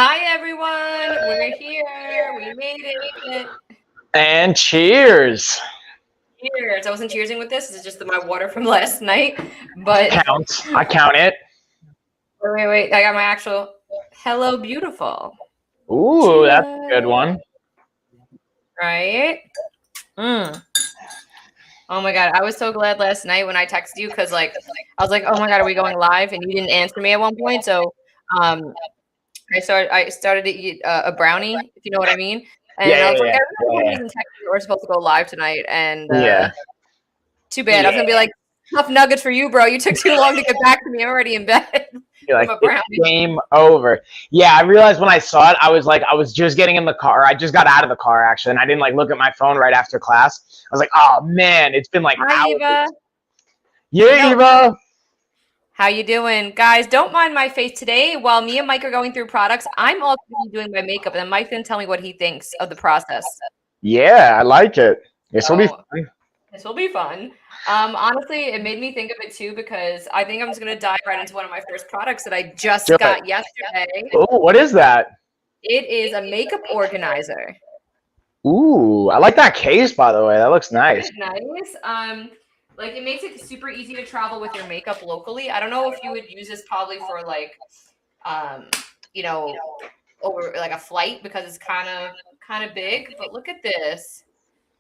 Hi, everyone. We're here. We made it. And cheers. Cheers. I wasn't cheersing with this. This is just my water from last night. But Counts. I count it. wait. I got my actual hello, beautiful. Ooh, that's a good one. Right? Oh my God. I was so glad last night when I texted you because I was like, oh my God, are we going live? And you didn't answer me at one point. So I started to eat a brownie, if you know what I mean. And I was like, we're supposed to go live tonight. And too bad. I was gonna be like, tough nuggets for you, bro. You took too long to get back to me. I'm already in bed. You're like, game over. Yeah, I realized when I saw it, I was just getting in the car. I just got out of the car actually, and I didn't look at my phone right after class. I was like, oh man, it's been Hi, hours. Eva. Yeah, Eva. How you doing? Guys, don't mind my face today. While me and Mike are going through products, I'm also doing my makeup, and Mike's gonna tell me what he thinks of the process. Yeah, I like it. This will be fun. This will be fun. Honestly, it made me think of it too because I think I'm just gonna dive right into one of my first products that I just got yesterday. Oh, what is that? It is a makeup organizer. Ooh, I like that case, by the way. That looks nice. Nice. It makes it super easy to travel with your makeup locally. I don't know if you would use this probably for over a flight because it's kind of big. But look at this.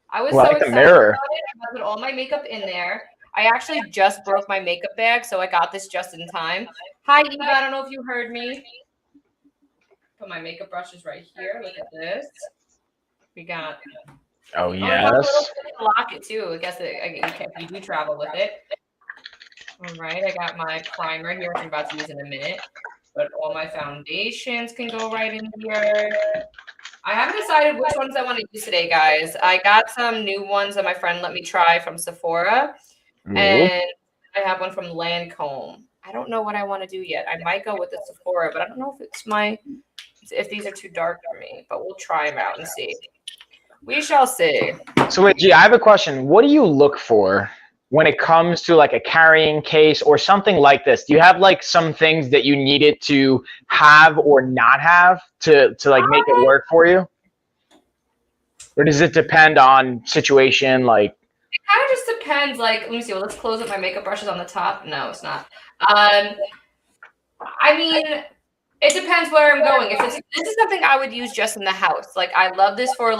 I was so excited about it. I put all my makeup in there. I actually just broke my makeup bag, so I got this just in time. Hi, Eva. I don't know if you heard me. Put my makeup brushes right here. Look at this. We got. Oh yes. Lock it too. I guess you do travel with it. All right. I got my primer here, which I'm about to use in a minute. But all my foundations can go right in here. I haven't decided which ones I want to use today, guys. I got some new ones that my friend let me try from Sephora. And I have one from Lancome. I don't know what I want to do yet. I might go with the Sephora, but I don't know if these are too dark for me. But we'll try them out and see. We shall see. So wait, G, I have a question. What do you look for when it comes to a carrying case or something like this? Do you have some things that you need it to have or not have to make it work for you? Or does it depend on situation? It kind of just depends. Let me see. Well, let's close up my makeup brushes on the top. No, it's not. I mean, it depends where I'm going. This is something I would use just in the house. I love this for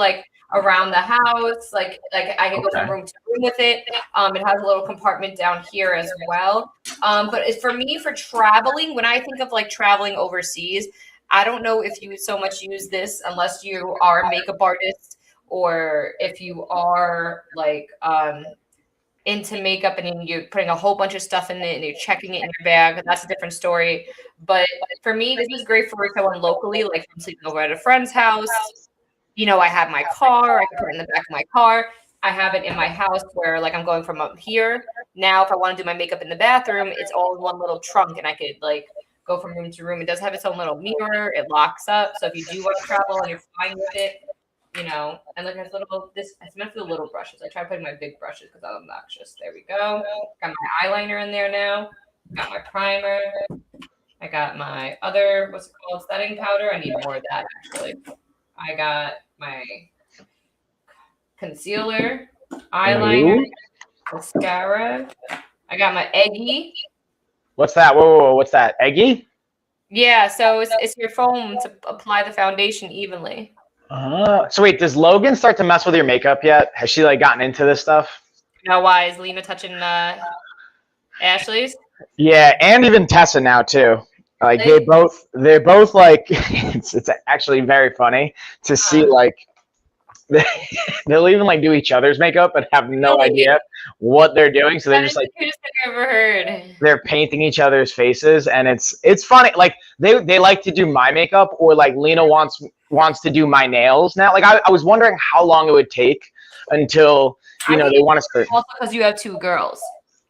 around the house. I can go from room to room with it. It has a little compartment down here as well. But for me, for traveling, when I think of traveling overseas, I don't know if you so much use this unless you are a makeup artist or if you are into makeup and you're putting a whole bunch of stuff in it and you're checking it in your bag. That's a different story. But for me, this is great for someone locally, if I'm sleeping over at a friend's house. I have my car. I can put it in the back of my car. I have it in my house where I'm going from up here. Now, if I want to do my makeup in the bathroom, it's all in one little trunk and I could go from room to room. It does have its own little mirror. It locks up. So if you do want to travel and you're fine with it, and there's it's meant for the little brushes. I try putting my big brushes because I'm obnoxious. There we go. Got my eyeliner in there now. Got my primer. I got my other, what's it called, setting powder. I need more of that actually. I got my concealer, eyeliner, mascara. I got my Eggy. What's that? Whoa, what's that? Eggy? Yeah, so it's your foam to apply the foundation evenly. So wait, does Logan start to mess with your makeup yet? Has she gotten into this stuff? Now, why is Lena touching Ashley's? Yeah, and even Tessa now too. They're both it's actually very funny to see they'll even do each other's makeup and have no idea what they're doing. So they're just the cutest thing I've ever heard. They're painting each other's faces and it's funny. They like to do my makeup or Lena wants to do my nails now. I was wondering how long it would take until they want to start. Also because you have two girls.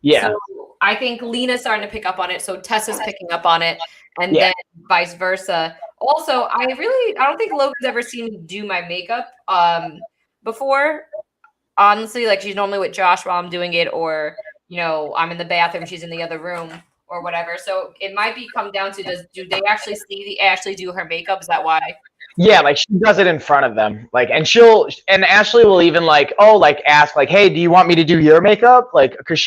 Yeah. So I think Lena's starting to pick up on it. So Tessa's picking up on it. And then vice versa. Also, I don't think Logan's ever seen me do my makeup before. Honestly, she's normally with Josh while I'm doing it, or I'm in the bathroom, she's in the other room, or whatever. So it might be come down to do they actually see the Ashley do her makeup? Is that why? Yeah, like she does it in front of them. Like, and Ashley will even like, oh, like ask like, hey, do you want me to do your makeup? Like, cause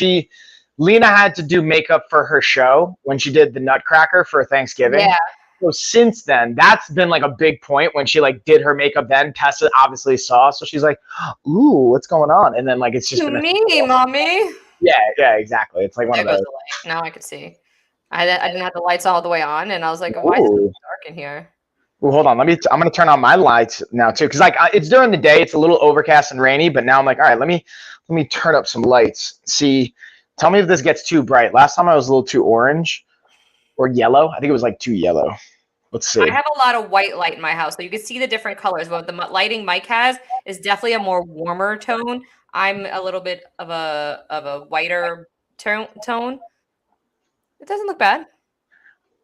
Lena had to do makeup for her show when she did the Nutcracker for Thanksgiving. Yeah. So since then, that's been like a big point when she like did her makeup then. Tessa obviously saw. So she's like, ooh, what's going on? And then like, it's just To been me, mommy. yeah, exactly. It's like one There of goes those. the light. Now I could see. I didn't have the lights all the way on, and I was like, why is it so dark in here? Well, hold on. I'm going to turn on my lights now too, because like it's during the day. It's a little overcast and rainy, but now I'm like, all right, let me turn up some lights. See, tell me if this gets too bright. Last time I was a little too orange or yellow. I think it was like too yellow. Let's see. I have a lot of white light in my house, so you can see the different colors. But the lighting Mike has is definitely a more warmer tone. I'm a little bit of a whiter tone. It doesn't look bad.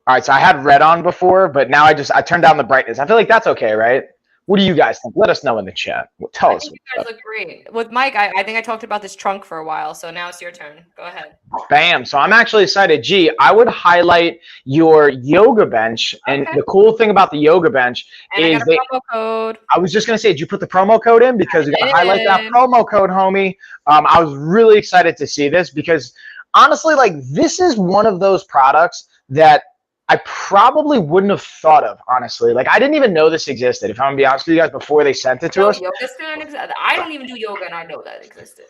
All right, so I had red on before, but now I turned down the brightness. I feel like that's okay, right? What do you guys think? Let us know in the chat. Tell us. You guys look great. With Mike, I think I talked about this trunk for a while, so now it's your turn. Go ahead. Bam. So I'm actually excited. G, I would highlight your yoga bench. And the cool thing about the yoga bench is I got a promo code. I was just going to say, did you put the promo code in? Because you got to highlight that promo code, homie. I was really excited to see this because honestly, like this is one of those products that I probably wouldn't have thought of, honestly. Like, I didn't even know this existed, if I'm going to be honest with you guys, before they sent it to us. I don't even do yoga, and I know that existed.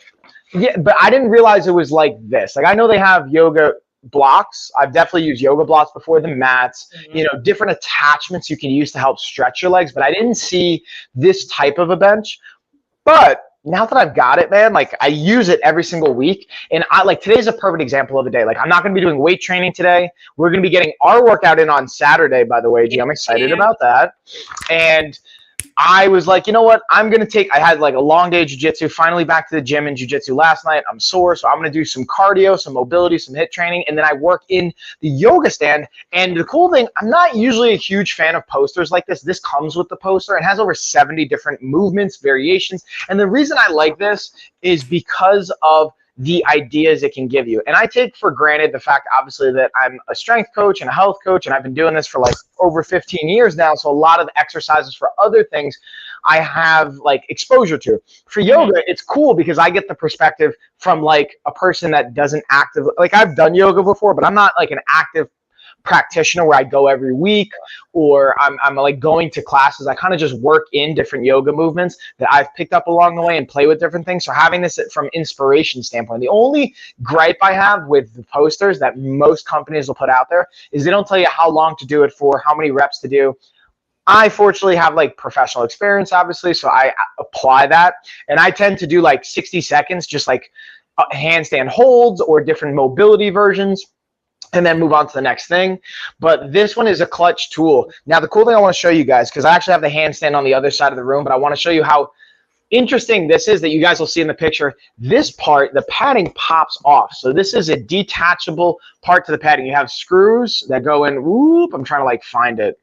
Yeah, but I didn't realize it was like this. Like, I know they have yoga blocks. I've definitely used yoga blocks before, the mats, different attachments you can use to help stretch your legs, but I didn't see this type of a bench. But now that I've got it, man, like I use it every single week. And today's a perfect example of a day. Like I'm not going to be doing weight training today. We're going to be getting our workout in on Saturday, by the way, G. I'm excited about that. And I was like, you know what? I had like a long day of jiu-jitsu, finally back to the gym in jiu-jitsu last night. I'm sore, so I'm going to do some cardio, some mobility, some HIIT training, and then I work in the yoga stand. And the cool thing, I'm not usually a huge fan of posters like this. This comes with the poster. It has over 70 different movements, variations. And the reason I like this is because of the ideas it can give you. And I take for granted the fact, obviously, that I'm a strength coach and a health coach, and I've been doing this for like over 15 years now. So a lot of the exercises for other things I have like exposure to. For yoga, it's cool because I get the perspective from like a person that doesn't actively, like I've done yoga before, but I'm not like an active practitioner where I go every week or I'm like going to classes. I kind of just work in different yoga movements that I've picked up along the way and play with different things. So having this from inspiration standpoint, the only gripe I have with the posters that most companies will put out there is they don't tell you how long to do it for, how many reps to do. I fortunately have like professional experience, obviously, so I apply that. And I tend to do like 60 seconds, just like handstand holds or different mobility versions, and then move on to the next thing. But this one is a clutch tool. Now, the cool thing I want to show you guys, because I actually have the handstand on the other side of the room, but I want to show you how interesting this is that you guys will see in the picture. This part, the padding pops off. So this is a detachable part to the padding. You have screws that go in, whoop, I'm trying to like find it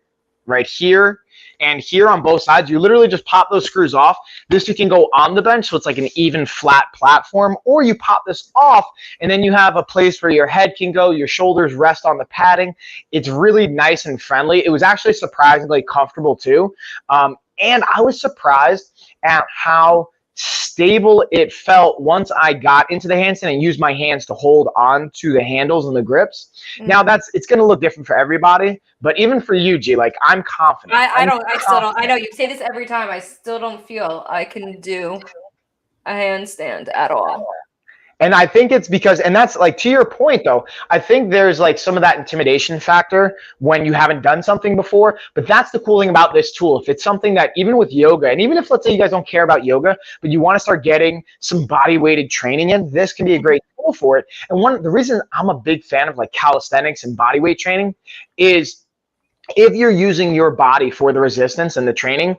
right here and here on both sides. You literally just pop those screws off. This you can go on the bench, so it's like an even flat platform, or you pop this off and then you have a place where your head can go, your shoulders rest on the padding. It's really nice and friendly. It was actually surprisingly comfortable too. And I was surprised at how stable it felt once I got into the handstand and used my hands to hold on to the handles and the grips. Now it's going to look different for everybody, but even for you, G, like I'm confident. I still don't. I know you say this every time. I still don't feel I can do a handstand at all. And I think it's because, and that's like, to your point though, I think there's like some of that intimidation factor when you haven't done something before, but that's the cool thing about this tool. If it's something that even with yoga, and even if let's say you guys don't care about yoga, but you want to start getting some body weighted training in, this can be a great tool for it. And the reason I'm a big fan of like calisthenics and body weight training is if you're using your body for the resistance and the training,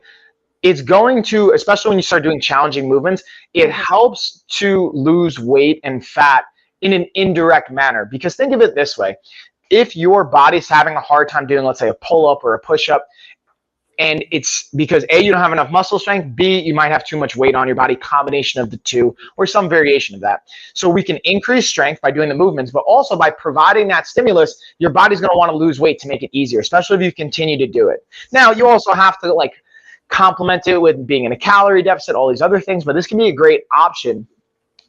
it's going to, especially when you start doing challenging movements, it helps to lose weight and fat in an indirect manner. Because think of it this way. If your body's having a hard time doing, let's say, a pull-up or a push-up, And it's because A, you don't have enough muscle strength, B, you might have too much weight on your body, combination of the two, or some variation of that. So we can increase strength by doing the movements, but also by providing that stimulus, your body's going to want to lose weight to make it easier, especially if you continue to do it. Now, you also have to like complement it with being in a calorie deficit, all these other things, but this can be a great option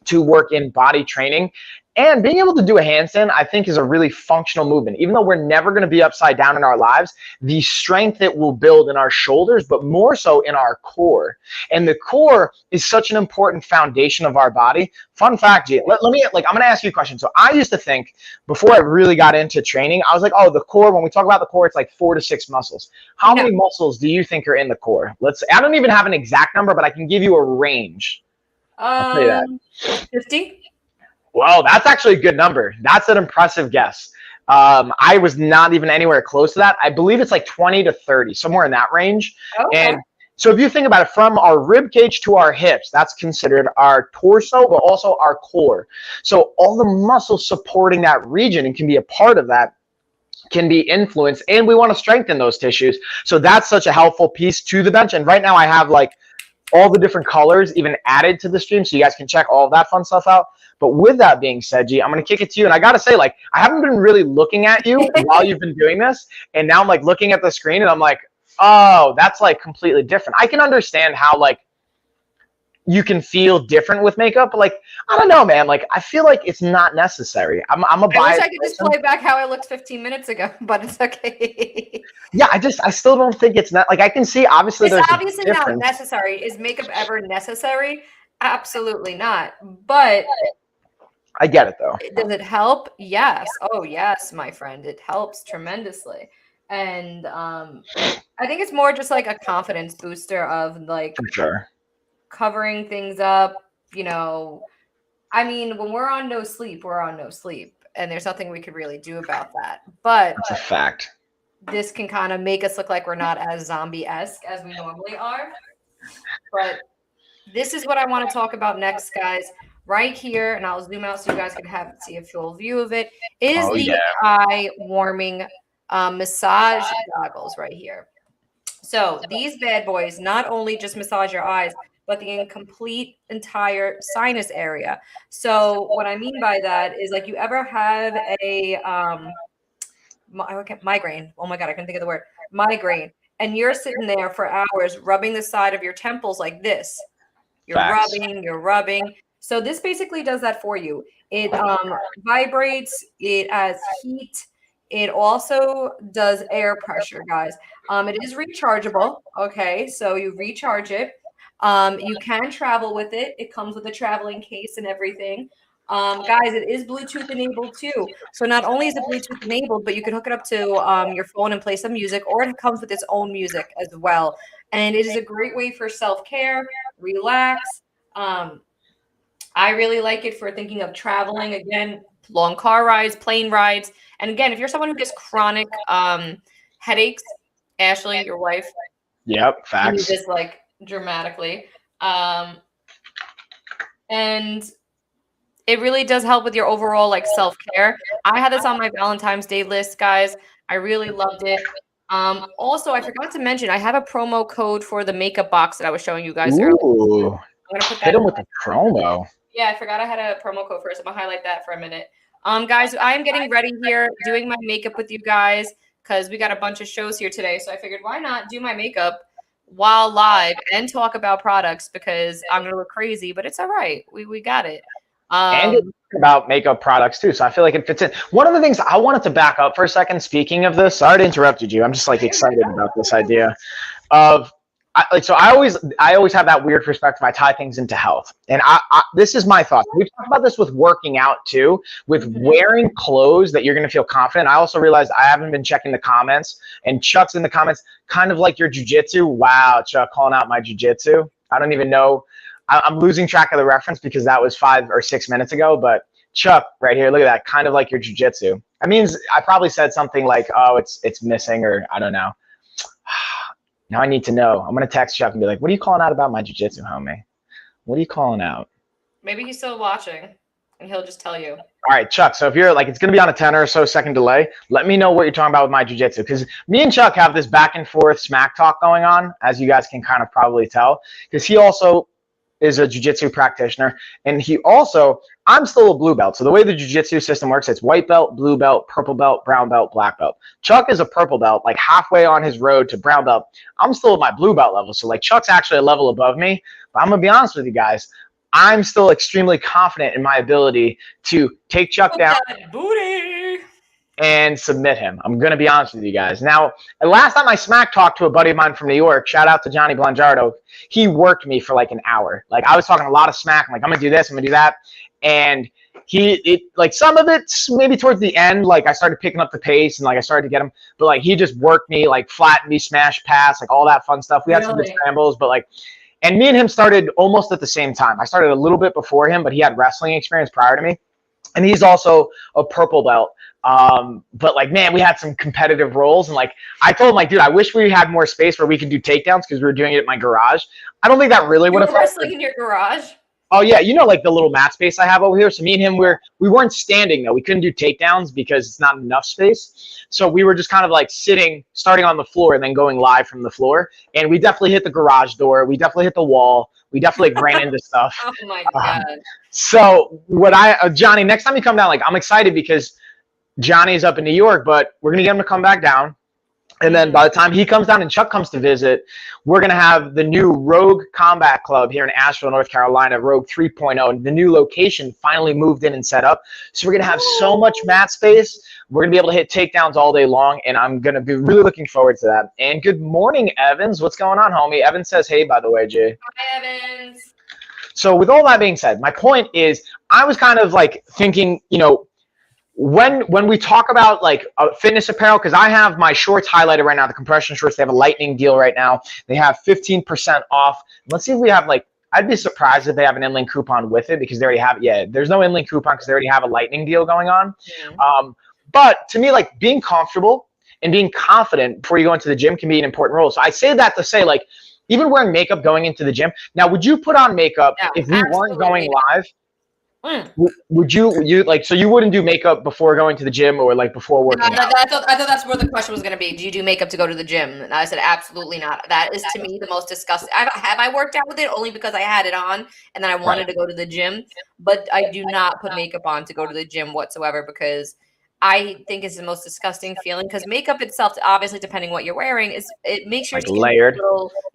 to work in body training. And being able to do a handstand, I think, is a really functional movement. Even though we're never going to be upside down in our lives, the strength it will build in our shoulders, but more so in our core. And the core is such an important foundation of our body. Fun fact, G, let me, like, I'm going to ask you a question. So I used to think, before I really got into training, I was like, oh, the core, when we talk about the core, it's like 4 to 6 muscles. How many muscles do you think are in the core? I don't even have an exact number, but I can give you a range. I'll tell you that. 50? Well, that's actually a good number. That's an impressive guess. I was not even anywhere close to that. I believe it's like 20 to 30, somewhere in that range. Okay. And so if you think about it, from our rib cage to our hips, that's considered our torso, but also our core. So all the muscles supporting that region and can be a part of that can be influenced, and we want to strengthen those tissues. So that's such a helpful piece to the bench. And right now I have like all the different colors even added to the stream, so you guys can check all of that fun stuff out. But with that being said, G, I'm going to kick it to you. And I got to say, like, I haven't been really looking at you while you've been doing this. And now I'm like looking at the screen and I'm like, oh, that's like completely different. I can understand how like you can feel different with makeup. But like, I don't know, man. Like, I feel like it's not necessary. I'm a biased I wish I could just person. play back how I looked 15 minutes ago, but it's okay. Yeah, I still don't think it's not, like, I can see obviously It's there's obviously not necessary. Is makeup ever necessary? Absolutely not. But I get it though. does it help? Yes. Oh, yes, my friend. It helps tremendously. And I think it's more just like a confidence booster of like For sure. covering things up. You know, I mean, when we're on no sleep, we're on no sleep. And there's nothing we could really do about that. But That's a fact. This can kind of make us look like we're not as zombie-esque as we normally are. But this is what I want to talk about next, guys. Right here, and I'll zoom out so you guys can see a full view of it, is the eye-warming massage goggles right here. So these bad boys not only just massage your eyes, but the complete entire sinus area. So what I mean by that is, like, you ever have a migraine? Oh my God, I couldn't think of the word. Migraine. And you're sitting there for hours rubbing the side of your temples like this. You're rubbing. So this basically does that for you. It vibrates. It has heat. It also does air pressure, guys. It is rechargeable. Okay, so you recharge it. You can travel with it. It comes with a traveling case and everything. Guys, it is Bluetooth enabled too. So not only is it Bluetooth enabled, but you can hook it up to your phone and play some music, or it comes with its own music as well. And it is a great way for self-care, relax. I really like it for thinking of traveling, again, long car rides, plane rides. And again, if you're someone who gets chronic headaches, Ashley, your wife. Yep, facts. You just like dramatically. And it really does help with your overall like self-care. I had this on my Valentine's Day list, guys. I really loved it. Also, I forgot to mention, I have a promo code for the makeup box that I was showing you guys earlier. I'm gonna put that hit them with the promo. Yeah, I forgot I had a promo code first. I'm gonna highlight that for a minute. Guys, I am getting ready here, doing my makeup with you guys, because we got a bunch of shows here today. So I figured, why not do my makeup while live and talk about products, because I'm gonna look crazy, but it's all right. We got it. And about makeup products too, so I feel like it fits in. One of the things I wanted to back up for a second, speaking of this, sorry to interrupt you, I'm just like excited about this idea of so I always have that weird perspective. I tie things into health, and this is my thought. We've talked about this with working out too, with wearing clothes that you're going to feel confident. I also realized I haven't been checking the comments, and Chuck's in the comments, kind of like your jiu-jitsu. Wow, Chuck, calling out my jiu-jitsu. I don't even know. I'm losing track of the reference because that was 5 or 6 minutes ago, but Chuck right here, look at that, kind of like your jiu-jitsu. That means I probably said something like, oh, it's missing, or I don't know. Now I need to know. I'm going to text Chuck and be like, what are you calling out about my jiu-jitsu, homie? What are you calling out? Maybe he's still watching. and he'll just tell you. All right, Chuck. So if you're like, it's going to be on a 10 or so second delay, let me know what you're talking about with my jiu-jitsu. Because me and Chuck have this back and forth smack talk going on, as you guys can kind of probably tell. Because he also is a jiu-jitsu practitioner. And he also, I'm still a blue belt. So the way the jiu-jitsu system works, it's white belt, blue belt, purple belt, brown belt, black belt. Chuck is a purple belt, like halfway on his road to brown belt. I'm still at my blue belt level. So like Chuck's actually a level above me. But I'm going to be honest with you guys. I'm still extremely confident in my ability to take Chuck down booty and submit him. I'm going to be honest with you guys. Now, last time I smack talked to a buddy of mine from New York, shout out to Johnny Blangiardo, he worked me for like an hour. Like I was talking a lot of smack. I'm like, I'm going to do this, I'm going to do that. And like some of it's maybe towards the end, like I started picking up the pace and like I started to get him, but like he just worked me, like flattened me, smash pass, like all that fun stuff. We had some good scrambles, but like, and me and him started almost at the same time. I started a little bit before him, but he had wrestling experience prior to me. And he's also a purple belt. But like, man, we had some competitive roles. And like, I told him like, dude, I wish we had more space where we could do takedowns because we were doing it at my garage. I don't think that really would have wrestling in your garage. Oh yeah, you know, like the little mat space I have over here. So me and him, we weren't standing though. We couldn't do takedowns because it's not enough space. So we were just kind of like sitting, starting on the floor, and then going live from the floor. And we definitely hit the garage door. We definitely hit the wall. We definitely ran into stuff. Oh my god. So Johnny, next time you come down, like I'm excited because Johnny's up in New York, but we're gonna get him to come back down. And then by the time he comes down and Chuck comes to visit, we're going to have the new Rogue Combat Club here in Asheville, North Carolina, Rogue 3.0. And the new location finally moved in and set up. So we're going to have so much mat space. We're going to be able to hit takedowns all day long. And I'm going to be really looking forward to that. And good morning, Evans. What's going on, homie? Evan says, hey, by the way, Jay. Hi, Evans. So with all that being said, my point is I was kind of like thinking, you know, when we talk about like fitness apparel, because I have my shorts highlighted right now, the compression shorts, they have a lightning deal right now. They have 15% off. Let's see if we have like, I'd be surprised if they have an in-link coupon with it because they already have it. Yeah, there's no in-link coupon because they already have a lightning deal going on. Yeah. But to me, like being comfortable and being confident before you go into the gym can be an important role. So I say that to say like, even wearing makeup going into the gym. Now, would you put on makeup if we weren't going live? Would you like, so you wouldn't do makeup before going to the gym or like before working out? I thought that's where the question was going to be. Do you do makeup to go to the gym? And I said, absolutely not. That is to me the most disgusting. Have I worked out with it only because I had it on and then I wanted to go to the gym, but I do not put makeup on to go to the gym whatsoever because I think it's the most disgusting feeling because makeup itself, obviously depending what you're wearing, it makes your like layered.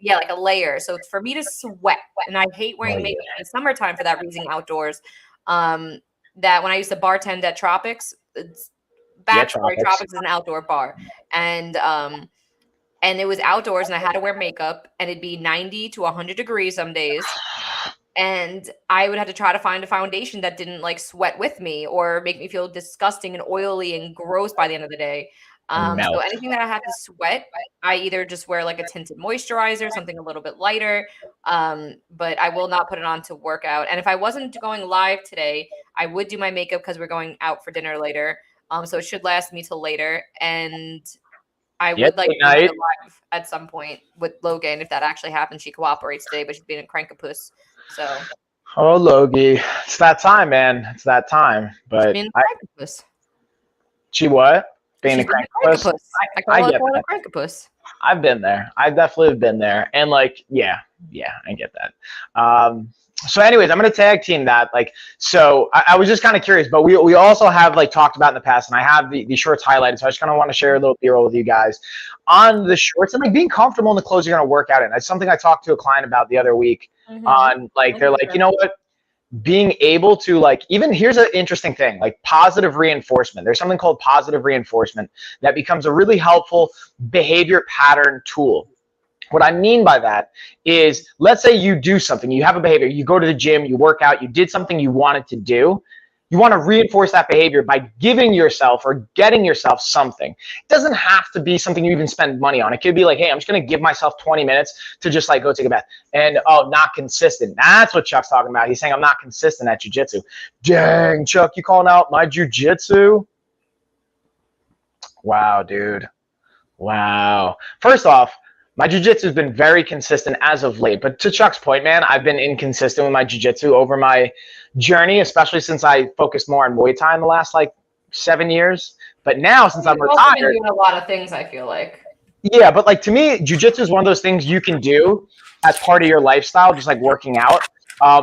like a layer. So for me to sweat, and I hate wearing makeup in the summertime for that reason outdoors. That when I used to bartend at Tropics, Tropics is an outdoor bar, and it was outdoors, and I had to wear makeup, and it'd be 90 to 100 degrees some days, and I would have to try to find a foundation that didn't like sweat with me or make me feel disgusting and oily and gross by the end of the day. So anything that I had to sweat, I either just wear like a tinted moisturizer, something a little bit lighter, but I will not put it on to work out. And if I wasn't going live today, I would do my makeup because we're going out for dinner later. So it should last me till later. And I would like to go live at some point with Logan. If that actually happens, she cooperates today, but she's being a crankapus. So. Oh, Logie. It's that time, man. It's that time. But she what? Being a crankapus. I call it a crankapus. I've been there. I've definitely been there. And like, yeah, I get that. So anyways, I'm going to tag team that. Like, so I was just kind of curious, but we also have like talked about in the past, and I have the shorts highlighted. So I just kind of want to share a little B-roll with you guys on the shorts and like being comfortable in the clothes you're going to work out in. That's something I talked to a client about the other week on like, they're like, you know what? Being able to like, even here's an interesting thing, like positive reinforcement. There's something called positive reinforcement that becomes a really helpful behavior pattern tool. What I mean by that is, let's say you do something, you have a behavior, you go to the gym, you work out, you did something you wanted to do. You want to reinforce that behavior by giving yourself or getting yourself something. It doesn't have to be something you even spend money on. It could be like, hey, I'm just going to give myself 20 minutes to just like go take a bath. And not consistent. That's what Chuck's talking about. He's saying I'm not consistent at jiu-jitsu. Dang, Chuck, you calling out my jiu-jitsu? Wow, dude. Wow. First off, My jiu-jitsu has been very consistent as of late, but to Chuck's point, man, I've been inconsistent with my jiu-jitsu over my journey, especially since I focused more on Muay Thai in the last like 7 years. But now, since I'm You've also been retired, doing a lot of things, I feel like. yeah, but like to me, jiu-jitsu is one of those things you can do as part of your lifestyle, just like working out.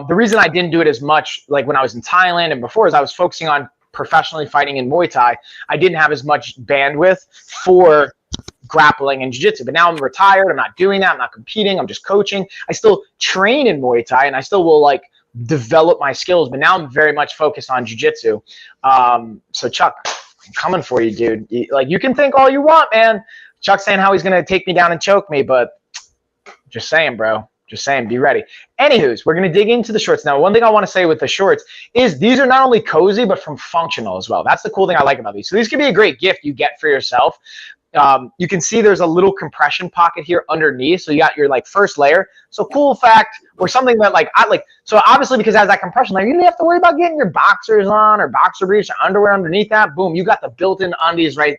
The reason I didn't do it as much like when I was in Thailand and before is I was focusing on professionally fighting in Muay Thai. I didn't have as much bandwidth for grappling and jiu-jitsu, but now I'm retired. I'm not doing that. I'm not competing. I'm just coaching. I still train in Muay Thai and I still will like develop my skills, but now I'm very much focused on jiu-jitsu. So Chuck, I'm coming for you, dude. You can think all you want, man. Chuck's saying how he's going to take me down and choke me, but just saying, bro. Just saying, be ready. Anywho's, we're going to dig into the shorts. Now, one thing I want to say with the shorts is these are not only cozy, but from functional as well. That's the cool thing I like about these. So these can be a great gift you get for yourself. You can see there's a little compression pocket here underneath. So you got your like first layer. So cool fact, or something that like, so obviously because it has that compression layer, you don't have to worry about getting your boxers on or boxer briefs or underwear underneath that. Boom, you got the built-in undies right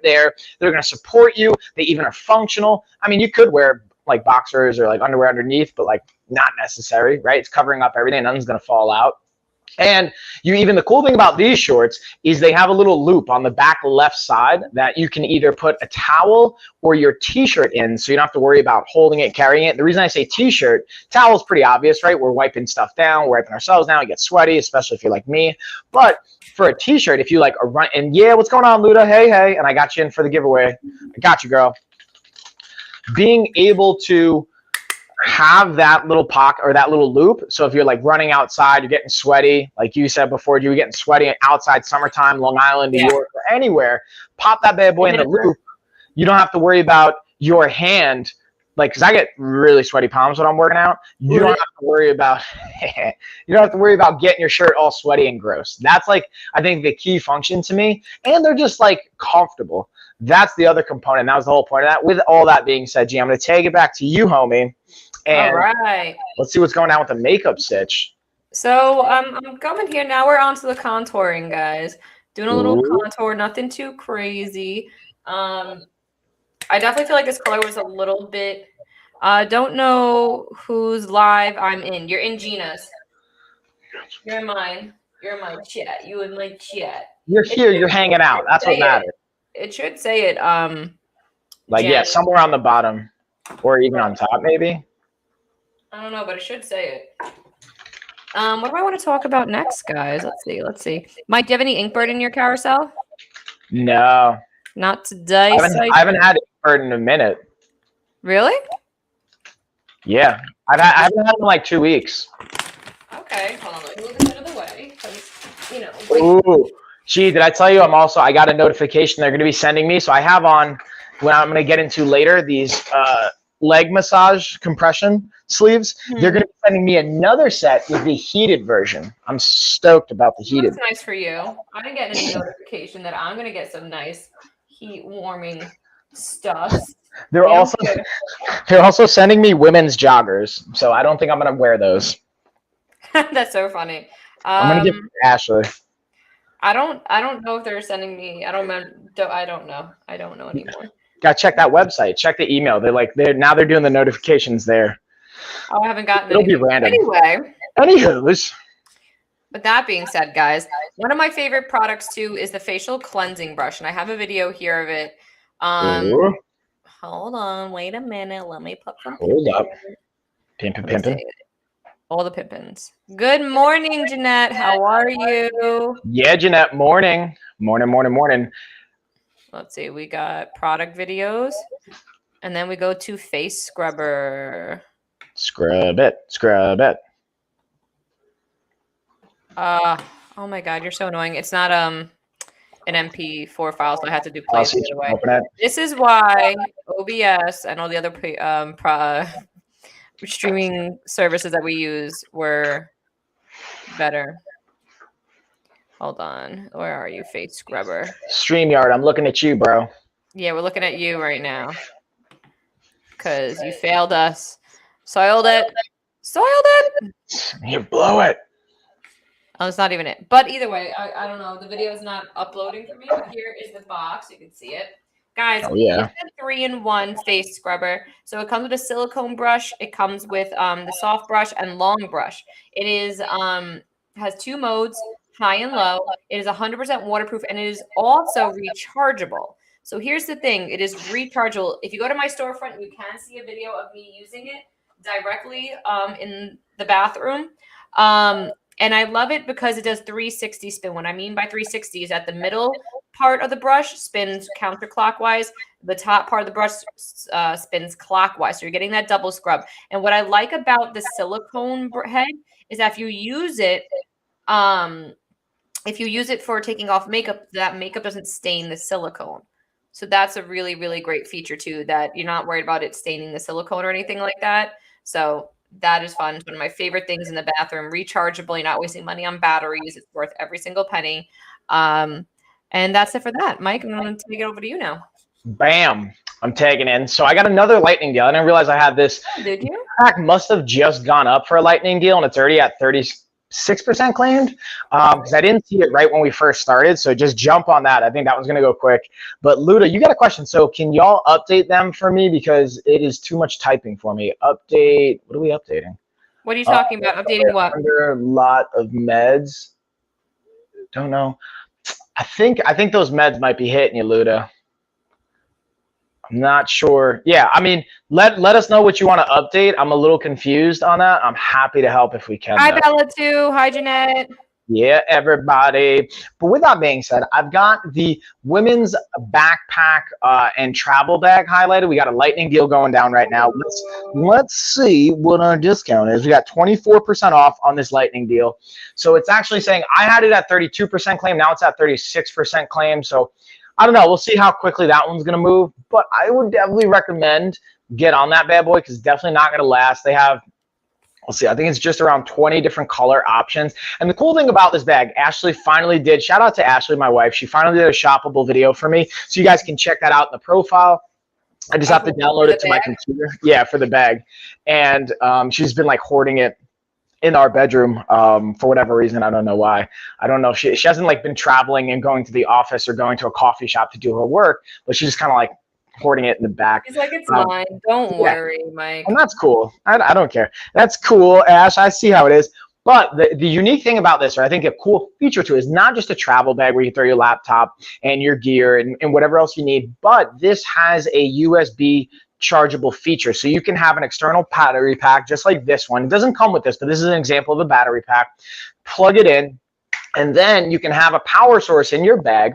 there. They're going to support you. They even are functional. I mean, you could wear like boxers or like underwear underneath, but like not necessary, right? It's covering up everything. Nothing's going to fall out. And the cool thing about these shorts is they have a little loop on the back left side that you can either put a towel or your t-shirt in, so you don't have to worry about holding it, carrying it. The reason I say t-shirt, towel is pretty obvious, right? We're wiping stuff down, we're wiping ourselves down, we get sweaty, especially if you're like me. But for a t-shirt, if you like a run, and yeah, what's going on, Luda? Hey, and I got you in for the giveaway. I got you, girl. Being able to have that little pocket or that little loop. So if you're like running outside, you're getting sweaty, like you said before, you were getting sweaty outside, summertime, Long Island, New York, or anywhere, pop that bad boy in the loop. You don't have to worry about your hand, like, because I get really sweaty palms when I'm working out. You don't have to worry about getting your shirt all sweaty and gross. That's like, I think the key function to me, and they're just like comfortable. That's the other component. That was the whole point of that. With all that being said, G, I'm going to take it back to you, homie. And all right, let's see what's going on with the makeup stitch. So I'm coming here now. We're on to the contouring, guys. Doing a little contour, nothing too crazy. I definitely feel like this color was a little bit. Don't know whose live I'm in. You're in Gina's. You're in mine. You're in my chat. You in my chat. You're here. You're hanging out. That's what matters. It should say it. Like Jen. Yeah, somewhere on the bottom, or even on top, maybe. I don't know, but it should say it. What do I want to talk about next, guys? Let's see. Mike, do you have any Inkbird in your carousel? No. Not today. I haven't had Inkbird in a minute. Really? Yeah. I haven't had it in like 2 weeks. Okay. Hold on. Let me move this out of the way. You know. Ooh. Gee, did I tell you I got a notification they're going to be sending me. So I have on, when I'm going to get into later, these leg massage compression sleeves. They're going to be sending me another set with the heated version. I'm stoked about the heated. That's nice for you. I didn't get any notification that I'm going to get some nice heat warming stuff. They're also sending me women's joggers. So I don't think I'm going to wear those. That's so funny. I'm going to give it to Ashley. I don't know if they're sending me. I don't know. I don't know anymore. Gotta check that website. Check the email. They're doing the notifications there. Oh, I haven't gotten. It'll be random. Anywho's. With that being said, guys, one of my favorite products too is the facial cleansing brush, and I have a video here of it. Hold on, wait a minute. Let me put some. Hold up. Pimpin'. All the pimpins. Good morning, Jeanette. How are you? Yeah, Jeanette. Morning. Let's see. We got product videos, and then we go to face scrubber. Scrub it. Oh my God, you're so annoying. It's not an MP4 file, so I had to do play it away. This is why OBS and all the other streaming services that we use were better. Hold on. Where are you, face scrubber? StreamYard, I'm looking at you, bro. Yeah, we're looking at you right now. Because you failed us. Soiled it. You blow it. Oh, it's not even it. But either way, I don't know. The video is not uploading for me. But here is the box. You can see it. Guys, Oh yeah. it's a 3-in-1 face scrubber. So it comes with a silicone brush. It comes with the soft brush and long brush. It is has 2 modes, high and low. It is 100% waterproof and it is also rechargeable. So here's the thing, it is rechargeable. If you go to my storefront, you can see a video of me using it directly in the bathroom. And I love it because it does 360 spin. What I mean by 360 is at the middle part of the brush spins counterclockwise. The top part of the brush spins clockwise. So you're getting that double scrub. And what I like about the silicone head is that if you use it for taking off makeup, that makeup doesn't stain the silicone. So that's a really, really great feature too, that you're not worried about it staining the silicone or anything like that. So that is fun. It's one of my favorite things in the bathroom. Rechargeable. You're not wasting money on batteries. It's worth every single penny. And that's it for that. Mike, I'm going to take it over to you now. Bam. I'm tagging in. So I got another lightning deal. I didn't realize I had this. Did you? Pack must have just gone up for a lightning deal, and it's already at 36% claimed. Because I didn't see it right when we first started. So just jump on that. I think that one's going to go quick. But Luda, you got a question. So can y'all update them for me? Because it is too much typing for me. Update. What are we updating? What are you talking about? Updating what? Under a lot of meds. Don't know. I think those meds might be hitting you, Luda. I'm not sure. Yeah, I mean, let us know what you want to update. I'm a little confused on that. I'm happy to help if we can. Hi, Bella, too. Hi, Jeanette. Yeah, everybody. But with that being said, I've got the women's backpack and travel bag highlighted. We got a lightning deal going down right now. Let's see what our discount is. We got 24% off on this lightning deal. So it's actually saying I had it at 32% claim. Now it's at 36% claim. So I don't know. We'll see how quickly that one's going to move. But I would definitely recommend get on that bad boy because it's definitely not going to last. They have, let's see, I think it's just around 20 different color options. And the cool thing about this bag, Ashley finally did, shout out to Ashley, my wife. She finally did a shoppable video for me. So you guys can check that out in the profile. I just have to download it to my computer. Yeah, for the bag. And she's been like hoarding it in our bedroom for whatever reason. I don't know why. I don't know if she hasn't like been traveling and going to the office or going to a coffee shop to do her work, but she's just kind of like hoarding it in the back. She's like, it's mine. Don't worry, Mike. And that's cool. I don't care. That's cool, Ash. I see how it is. But the unique thing about this, or I think a cool feature to it, is not just a travel bag where you throw your laptop and your gear and whatever else you need, but this has a USB chargeable feature. So you can have an external battery pack just like this one. It doesn't come with this, but this is an example of a battery pack. Plug it in. And then you can have a power source in your bag.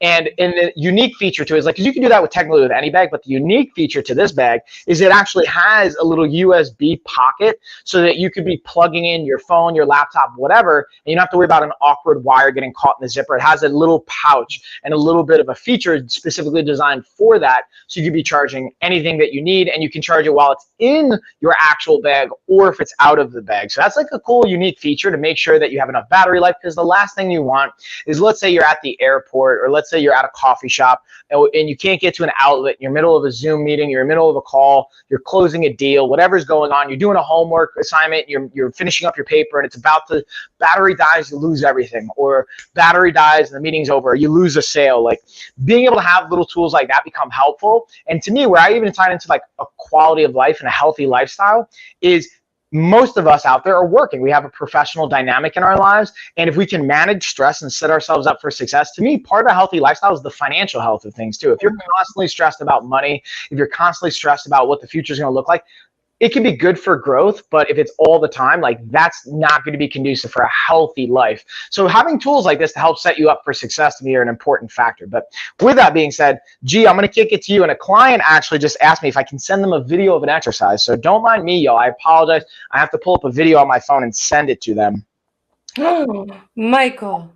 And the unique feature to it is like, because you can do that with technically with any bag, but the unique feature to this bag is it actually has a little USB pocket so that you could be plugging in your phone, your laptop, whatever, and you don't have to worry about an awkward wire getting caught in the zipper. It has a little pouch and a little bit of a feature specifically designed for that. So you could be charging anything that you need, and you can charge it while it's in your actual bag or if it's out of the bag. So that's like a cool, unique feature to make sure that you have enough battery life, because the last thing you want is, let's say you're at the airport or let's say you're at a coffee shop and you can't get to an outlet, you're in the middle of a Zoom meeting, you're in the middle of a call, you're closing a deal, whatever's going on, you're doing a homework assignment, you're finishing up your paper and it's about to, battery dies, you lose everything, or battery dies and the meeting's over, you lose a sale. Like being able to have little tools like that become helpful. And to me, where I even tie into like a quality of life and a healthy lifestyle is, most of us out there are working. We have a professional dynamic in our lives. And if we can manage stress and set ourselves up for success, to me, part of a healthy lifestyle is the financial health of things too. If you're constantly stressed about money, if you're constantly stressed about what the future is going to look like, it can be good for growth, but if it's all the time, like that's not going to be conducive for a healthy life. So having tools like this to help set you up for success to me are an important factor. But with that being said, G, I'm going to kick it to you. And a client actually just asked me if I can send them a video of an exercise. So don't mind me, y'all. I apologize. I have to pull up a video on my phone and send it to them. Oh, Michael.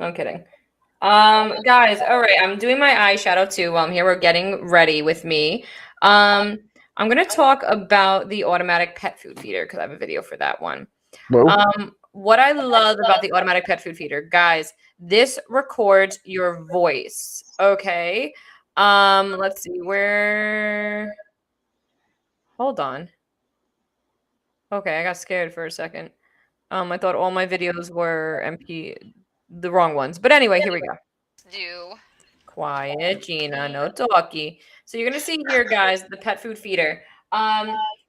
I'm kidding. Guys, all right. I'm doing my eyeshadow too while I'm here. We're getting ready with me. I'm going to talk about the automatic pet food feeder because I have a video for that one. What I love about the automatic pet food feeder, guys, this records your voice. Okay. Let's see where. Hold on. Okay, I got scared for a second. I thought all my videos were MP, the wrong ones. But anyway, here we go. Quiet, Gina, no talkie. So you're gonna see here, guys, the pet food feeder.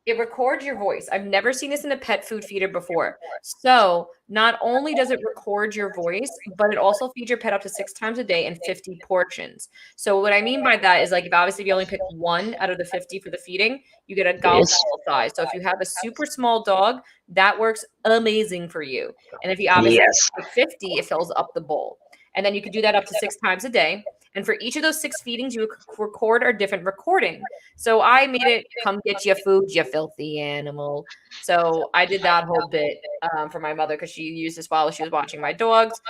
It records your voice. I've never seen this in a pet food feeder before. So not only does it record your voice, but it also feeds your pet up to 6 times a day in 50 portions. So what I mean by that is like if you only pick one out of the 50 for the feeding, you get a golf Yes. ball size. So if you have a super small dog, that works amazing for you. And if you obviously Yes. pick 50, it fills up the bowl. And then you could do that up to 6 times a day. And for each of those 6 feedings, you record a different recording. So I made it come get your food, you filthy animal. So I did that whole bit for my mother because she used this while she was watching my dogs.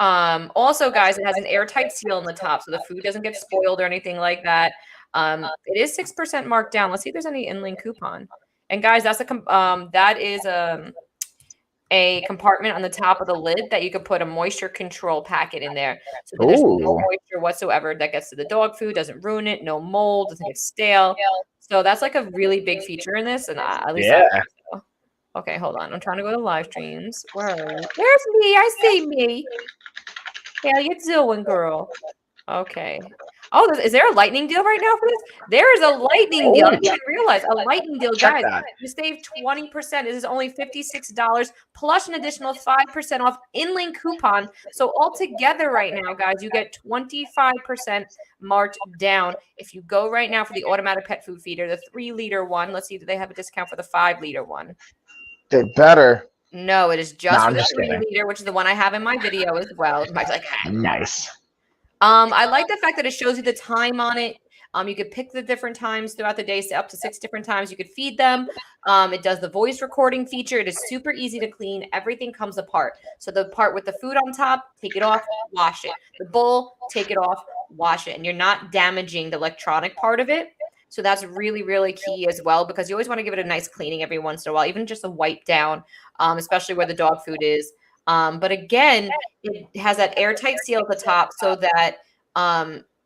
Also, guys, it has an airtight seal on the top, so the food doesn't get spoiled or anything like that. It is 6% marked down. Let's see if there's any inlane coupon. And guys, that is a compartment on the top of the lid that you could put a moisture control packet in there. So that there's no moisture whatsoever that gets to the dog food, doesn't ruin it, no mold, doesn't get stale. So that's like a really big feature in this. And at least I think so. Okay, hold on. I'm trying to go to live streams. Where are you? There's me. I see me. How you doing, girl? Okay. Oh, is there a lightning deal right now for this? There is a lightning deal. I didn't realize a lightning deal, guys. You save 20%. This is only $56 plus an additional 5% off inlane coupon. So altogether right now, guys, you get 25% marked down. If you go right now for the automatic pet food feeder, the 3-liter one, let's see, do they have a discount for the 5-liter one? They better. No, it is just for the 3-liter, which is the one I have in my video as well. Mike's like, nice. I like the fact that it shows you the time on it. You could pick the different times throughout the day, so up to 6 different times you could feed them. It does the voice recording feature. It is super easy to clean. Everything comes apart. So the part with the food on top, take it off, wash it. The bowl, take it off, wash it. And you're not damaging the electronic part of it. So that's really, really key as well, because you always want to give it a nice cleaning every once in a while, even just a wipe down, especially where the dog food is. But again, it has that airtight seal at the top so that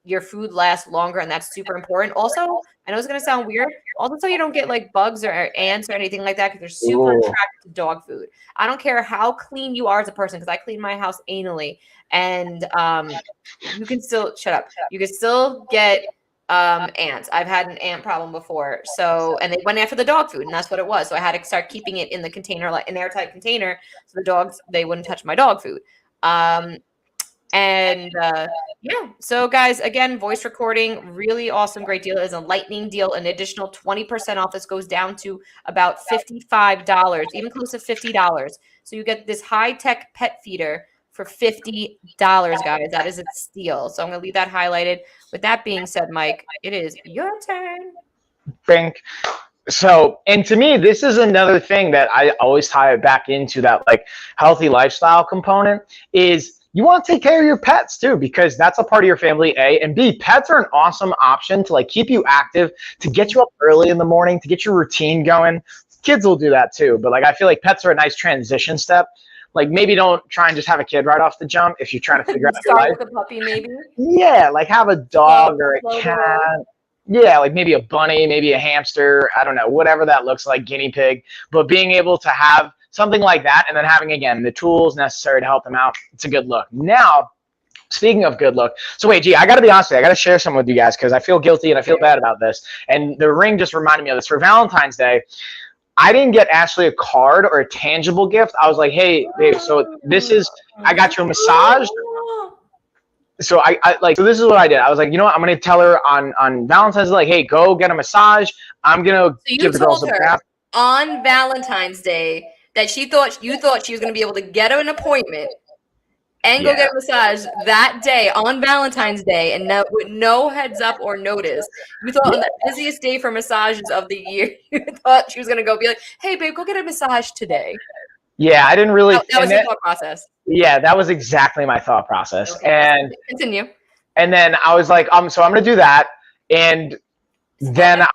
your food lasts longer, and that's super important. Also, I know it's going to sound weird, also so you don't get like bugs or ants or anything like that, because they're super attracted to dog food. I don't care how clean you are as a person, because I clean my house anally, and you can still you can still get ants. I've had an ant problem before. So, and they went after the dog food, and that's what it was. So I had to start keeping it in the container, like an airtight container, so the dogs, they wouldn't touch my dog food. Yeah. So guys, again, voice recording, really awesome, great deal. It is a lightning deal, an additional 20% off. This goes down to about $55, even close to $50. So you get this high-tech pet feeder for $50, guys. That is a steal. So I'm going to leave that highlighted. With that being said, Mike, it is your turn. Bink. So, and to me, this is another thing that I always tie it back into, that like healthy lifestyle component, is you want to take care of your pets too, because that's a part of your family, A, and B, pets are an awesome option to like keep you active, to get you up early in the morning, to get your routine going. Kids will do that too, but like I feel like pets are a nice transition step. Like maybe don't try and just have a kid right off the jump if you're trying to figure out your life. Start with a puppy, maybe. Yeah, like have a dog or a cat. Yeah, like maybe a bunny, maybe a hamster. I don't know, whatever that looks like, guinea pig. But being able to have something like that, and then having, again, the tools necessary to help them out, it's a good look. Now, speaking of good look, so wait, G, I got to be honest with you. I got to share some with you guys because I feel guilty and I feel bad about this. And the ring just reminded me of this. For Valentine's Day, I didn't get Ashley a card or a tangible gift. I was like, hey, babe, so this is, I got you a massage. So so this is what I did. I was like, you know what? I'm going to tell her on Valentine's Day, like, hey, go get a massage. I'm going to give the girls a bath. On Valentine's Day that you thought she was going to be able to get an appointment and go get a massage that day on Valentine's Day, and with no heads up or notice. You thought on the busiest day for massages of the year, you thought she was going to go be like, hey, babe, go get a massage today. Yeah, I didn't really. That was your thought process. Yeah, that was exactly my thought process. Okay, and continue. And then I was like, so I'm going to do that. And then,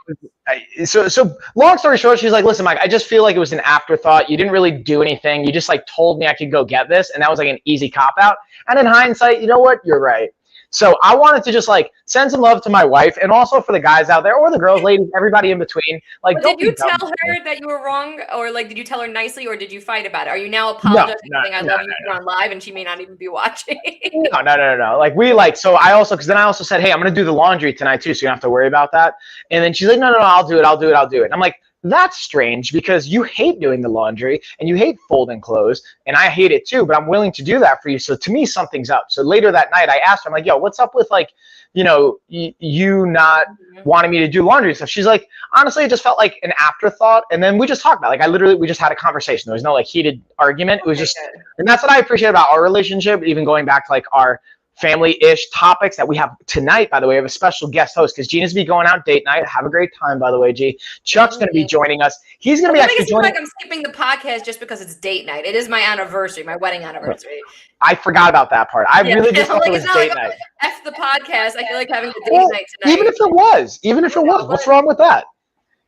so long story short, she's like, listen, Mike, I just feel like it was an afterthought. You didn't really do anything. You just like told me I could go get this. And that was like an easy cop out. And in hindsight, you know what? You're right. So I wanted to just like send some love to my wife, and also for the guys out there or the girls, ladies, everybody in between. Like, But did you tell her that you were wrong, or like did you tell her nicely, or did you fight about it? Are you now apologizing, saying I love you on live, and she may not even be watching? No. Like so I also, because then I also said, hey, I'm gonna do the laundry tonight too, so you don't have to worry about that. And then she's like, no, I'll do it. And I'm like, that's strange because you hate doing the laundry and you hate folding clothes, and I hate it too, but I'm willing to do that for you. So to me, something's up. So later that night, I asked her, I'm like, yo, what's up with like, you know, you not wanting me to do laundry and stuff? She's like, honestly, it just felt like an afterthought. And then we just talked about it. Like we just had a conversation. There was no like heated argument. It was just, and that's what I appreciate about our relationship, even going back to like our family-ish topics that we have tonight. By the way, we have a special guest host because Gina's be going out date night. Have a great time, by the way, G. Chuck's going to be joining us. He's going to be actually joining. Like I'm skipping the podcast just because it's date night. It is my anniversary, my wedding anniversary. I forgot about that part. I really just thought it was date night. F the podcast. I feel like having the date night tonight. Even if it was, what's wrong with that?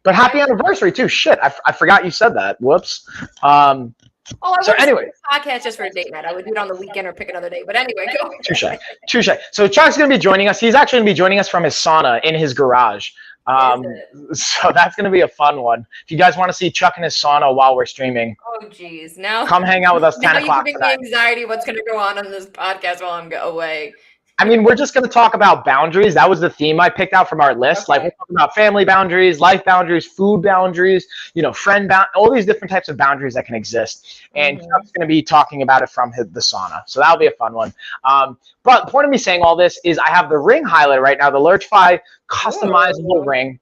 But happy anniversary too. Shit, I forgot you said that. Whoops. So anyway, podcast just for a date night. I would do it on the weekend or pick another day. But anyway, go. Touche. So Chuck's going to be joining us. He's actually going to be joining us from his sauna in his garage. So that's going to be a fun one. If you guys want to see Chuck in his sauna while we're streaming, oh geez, now come hang out with us 10 o'clock. Now you're giving me anxiety. What's going to go on this podcast while I'm away? I mean, we're just going to talk about boundaries. That was the theme I picked out from our list. Okay. Like, we're talking about family boundaries, life boundaries, food boundaries, friend all these different types of boundaries that can exist. And Chuck's going to be talking about it from the sauna. So that'll be a fun one. But the point of me saying all this is I have the ring highlighted right now, the Lurchify customizable ring.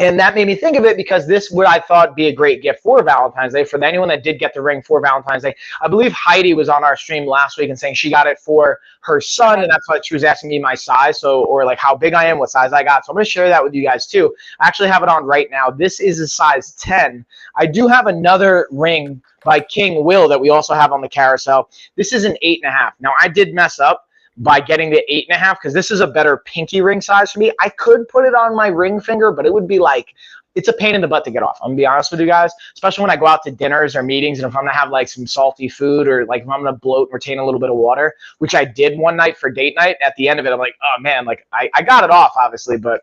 And that made me think of it because this would, I thought, be a great gift for Valentine's Day. For anyone that did get the ring for Valentine's Day, I believe Heidi was on our stream last week and saying she got it for her son, and that's why she was asking me my size, or like how big I am, what size I got. So I'm going to share that with you guys too. I actually have it on right now. This is a size 10. I do have another ring by King Will that we also have on the carousel. This is an 8.5. Now, I did mess up by getting the 8.5 because this is a better pinky ring size for me. I could put it on my ring finger, but it would be like, it's a pain in the butt to get off. I'm gonna be honest with you guys, especially when I go out to dinners or meetings, and if I'm gonna have like some salty food, or like if I'm gonna bloat and retain a little bit of water, which I did one night for date night. At the end of it, I'm like, oh man, like I got it off obviously, but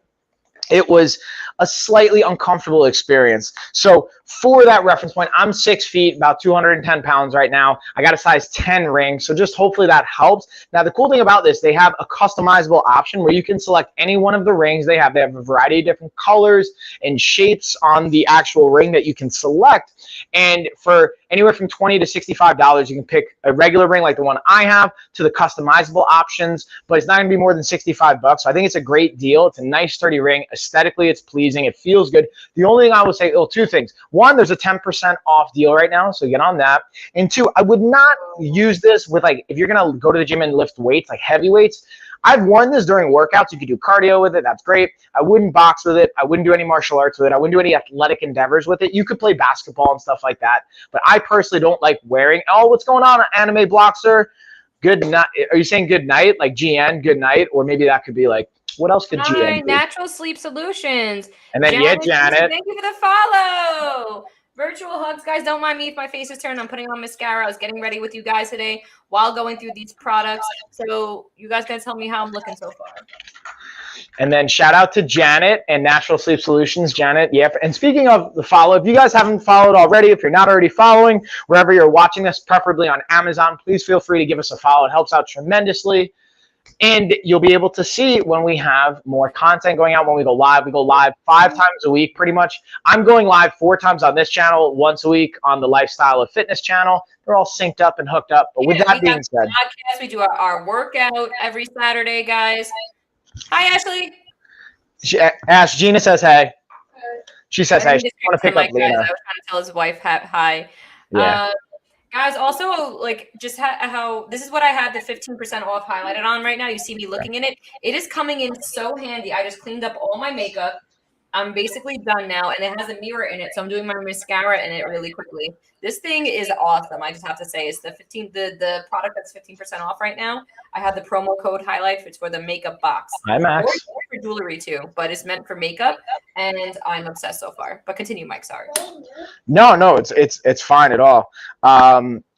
it was a slightly uncomfortable experience. So for that reference point, I'm 6 feet, about 210 pounds right now. I got a size 10 ring, so just hopefully that helps. Now, the cool thing about this, they have a customizable option where you can select any one of the rings. They have a variety of different colors and shapes on the actual ring that you can select. And for anywhere from $20 to $65, you can pick a regular ring like the one I have to the customizable options, but it's not going to be more than $65. So I think it's a great deal. It's a nice, sturdy ring. Aesthetically, it's pleasing. It feels good. The only thing I would say, two things. One, there's a 10% off deal right now, so get on that. And two, I would not use this with, like, if you're going to go to the gym and lift weights, like heavy weights. I've worn this during workouts. You could do cardio with it. That's great. I wouldn't box with it. I wouldn't do any martial arts with it. I wouldn't do any athletic endeavors with it. You could play basketball and stuff like that. But I personally don't like wearing, oh, what's going on, Anime Blockster? Good night. Are you saying good night? Like GN, good night? Or maybe that could be like, what else could GN do? Natural Sleep Solutions. And then, Janet. Thank you for the follow. Virtual hugs, guys. Don't mind me if my face is turned. I'm putting on mascara. I was getting ready with you guys today while going through these products. So you guys can tell me how I'm looking so far. And then shout out to Janet and Natural Sleep Solutions. Janet, yeah. And speaking of the follow, if you guys haven't followed already, if you're not already following, wherever you're watching this, preferably on Amazon, please feel free to give us a follow. It helps out tremendously. And you'll be able to see when we have more content going out, when we go live. We go live 5 times a week, pretty much. I'm going live 4 times on this channel, once a week on the Lifestyle of Fitness channel. They're all synced up and hooked up. But with that being said, we do our workout every Saturday, guys. Hi, Ashley. Gina says hey. She says hey. She want to pick up Lena. I was trying to tell his wife hi. Yeah. Guys, also, like, just how this is what I had the 15% off highlighted on right now. You see me looking in it. It is coming in so handy. I just cleaned up all my makeup. I'm basically done now, and it has a mirror in it, so I'm doing my mascara in it really quickly. This thing is awesome. I just have to say, it's the product that's 15% off right now. I have the promo code highlight. It's for the makeup box. Hi, Max. Or for jewelry too, but it's meant for makeup, and I'm obsessed so far. But continue, Mike. Sorry. No, it's fine at all.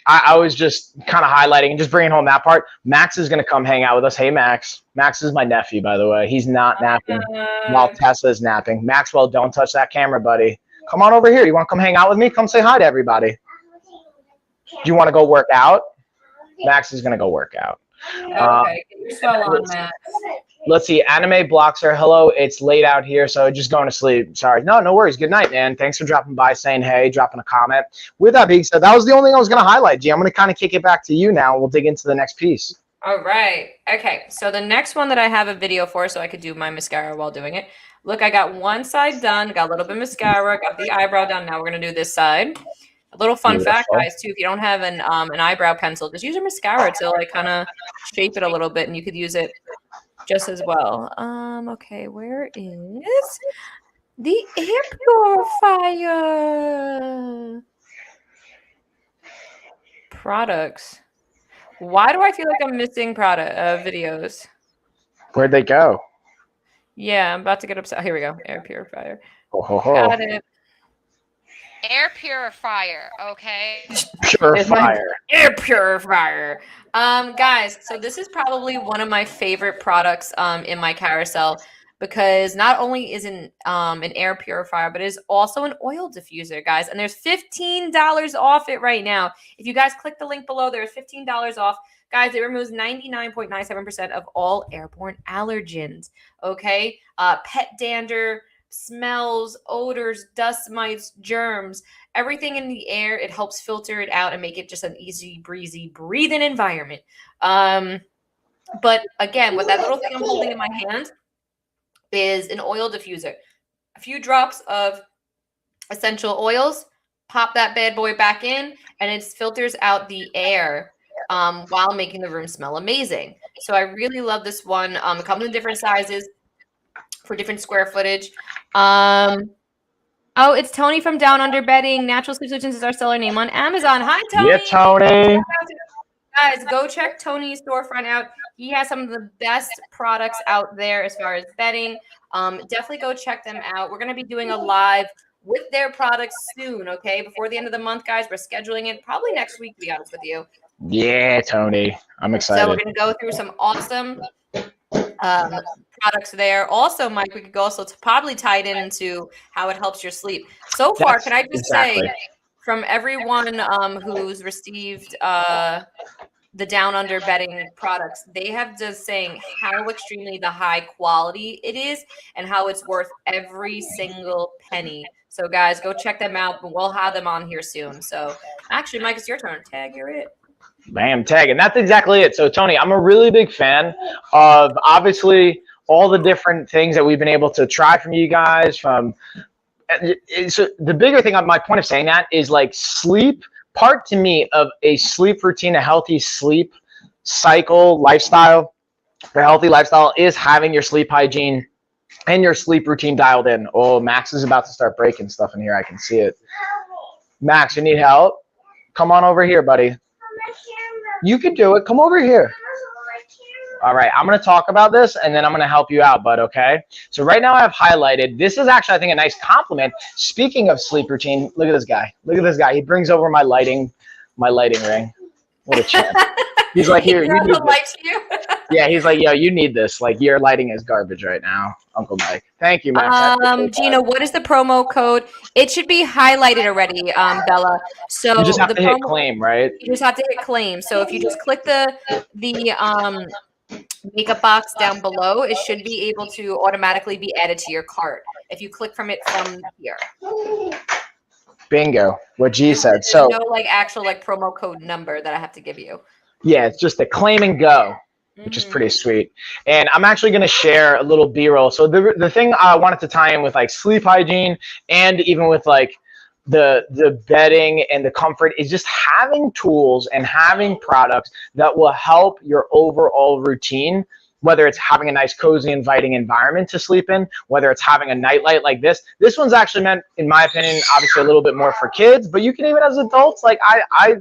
I was just kind of highlighting and just bringing home that part. Max is going to come hang out with us. Hey, Max. Max is my nephew, by the way. He's not napping while Tessa is napping. Maxwell, don't touch that camera, buddy. Come on over here. You want to come hang out with me? Come say hi to everybody. Do you want to go work out? Max is going to go work out. Okay, get your spell on, Max. Let's see. Anime Bloxer. Hello. It's late out here, so just going to sleep. Sorry. No worries. Good night, man. Thanks for dropping by, saying hey, dropping a comment. With that being said, that was the only thing I was going to highlight, G. I'm going to kind of kick it back to you now. We'll dig into the next piece. All right. Okay. So the next one that I have a video for, so I could do my mascara while doing it. Look, I got one side done. Got a little bit of mascara. Got the eyebrow done. Now we're going to do this side. A little fun fact, guys, too. If you don't have an eyebrow pencil, just use your mascara to like kind of shape it a little bit, and you could use it just as well. Okay, where is the air purifier? Products. Why do I feel like I'm missing product videos? Where'd they go? Yeah, I'm about to get upset. Here we go. Air purifier. Got it. Air purifier, okay? Purifier. Air purifier. Guys, so this is probably one of my favorite products in my carousel because not only is it an air purifier, but it is also an oil diffuser, guys. And there's $15 off it right now. If you guys click the link below, there's $15 off. Guys, it removes 99.97% of all airborne allergens, okay? Pet dander, smells, odors, dust mites, germs, everything in the air. It helps filter it out and make it just an easy breezy breathing environment. But again, with that little thing I'm holding in my hand is an oil diffuser. A few drops of essential oils, pop that bad boy back in, and it filters out the air while making the room smell amazing. So I really love this one. It comes in different sizes for different square footage. Oh, it's Tony from Down Under Bedding. Natural Sleep Solutions is our seller name on Amazon. Hi, Tony. Yeah, Tony. Guys, go check Tony's storefront out. He has some of the best products out there as far as bedding. Definitely go check them out. We're going to be doing a live with their products soon, okay? Before the end of the month, guys. We're scheduling it probably next week, to be honest with you. Yeah, Tony. I'm excited. So we're going to go through some awesome products there. Also, Mike, we could also probably tie it into how it helps your sleep. So far, can I just say, from everyone who's received the Down Under Bedding products, they have just saying how extremely the high quality it is and how it's worth every single penny. So, guys, go check them out. We'll have them on here soon. So, actually, Mike, it's your turn. Tag, you're it. Bam, tag. And that's exactly it. So, Tony, I'm a really big fan of, obviously, all the different things that we've been able to try from you guys. So the bigger thing on my point of saying that is like sleep. Part to me of a sleep routine, a healthy sleep cycle, lifestyle, a healthy lifestyle is having your sleep hygiene and your sleep routine dialed in. Oh, Max is about to start breaking stuff in here. I can see it. Max, you need help? Come on over here, buddy. You can do it. Come over here. All right, I'm going to talk about this, and then I'm going to help you out, bud, okay? So right now I have highlighted. This is actually, I think, a nice compliment. Speaking of sleep routine, look at this guy. Look at this guy. He brings over my lighting ring. What a champ. He's like, here, you need this. Yeah, he's like, yo, you need this. Like, your lighting is garbage right now, Uncle Mike. Thank you, Max. Gina, what is the promo code? It should be highlighted already, Bella. So you just have to hit claim, right? You just have to hit claim. So if you just click the makeup box down below, it should be able to automatically be added to your cart if you click from here. Bingo. What G said. So no actual promo code number that I have to give you. Yeah, it's just a claim and go, which is pretty sweet. And I'm actually going to share a little B-roll. So the thing I wanted to tie in with sleep hygiene and even with the bedding and the comfort is just having tools and having products that will help your overall routine, whether it's having a nice, cozy, inviting environment to sleep in, whether it's having a nightlight like this. This one's actually meant, in my opinion, obviously a little bit more for kids, but you can even as adults, I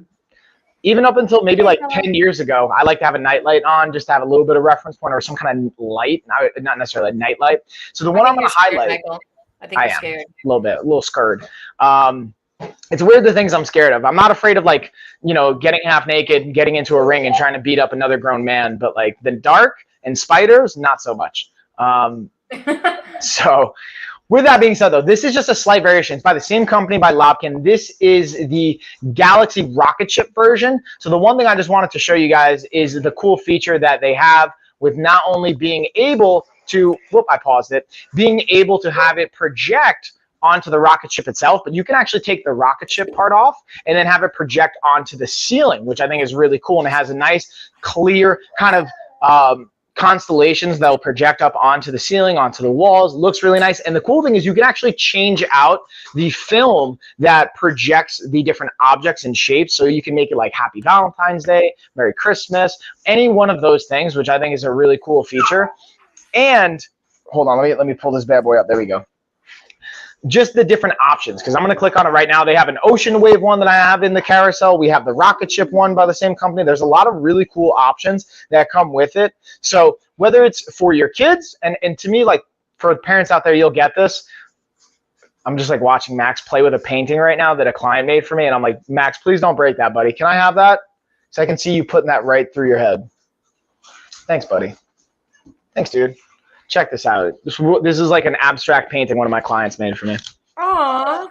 even up until maybe 10 years ago, I like to have a nightlight on, just to have a little bit of reference point or some kind of light, not necessarily a nightlight. So the one I'm going to highlight, Michael. I think you're scared. A little bit, a little scared. It's weird the things I'm scared of. I'm not afraid of like, getting half naked and getting into a ring and trying to beat up another grown man, but like the dark and spiders, not so much. So with that being said, though, this is just a slight variation. It's by the same company, by Lobkin. This is the Galaxy rocket ship version. So the one thing I just wanted to show you guys is the cool feature that they have with not only being able to, I paused it, being able to have it project onto the rocket ship itself, but you can actually take the rocket ship part off and then have it project onto the ceiling, which I think is really cool. And it has a nice, clear kind of constellations that will project up onto the ceiling, onto the walls. Looks really nice. And the cool thing is you can actually change out the film that projects the different objects and shapes. So you can make it like Happy Valentine's Day, Merry Christmas, any one of those things, which I think is a really cool feature. And hold on, let me pull this bad boy up. There we go. Just the different options, because I'm going to click on it right now. They have an ocean wave one that I have in the carousel. We have the rocket ship one by the same company. There's a lot of really cool options that come with it. So whether it's for your kids, and to me, like for parents out there, you'll get this. I'm just like watching Max play with a painting right now that a client made for me. And I'm like, Max, please don't break that, buddy. Can I have that? So I can see you putting that right through your head. Thanks, buddy. Thanks, dude. Check this out. This is like an abstract painting one of my clients made for me. Aww.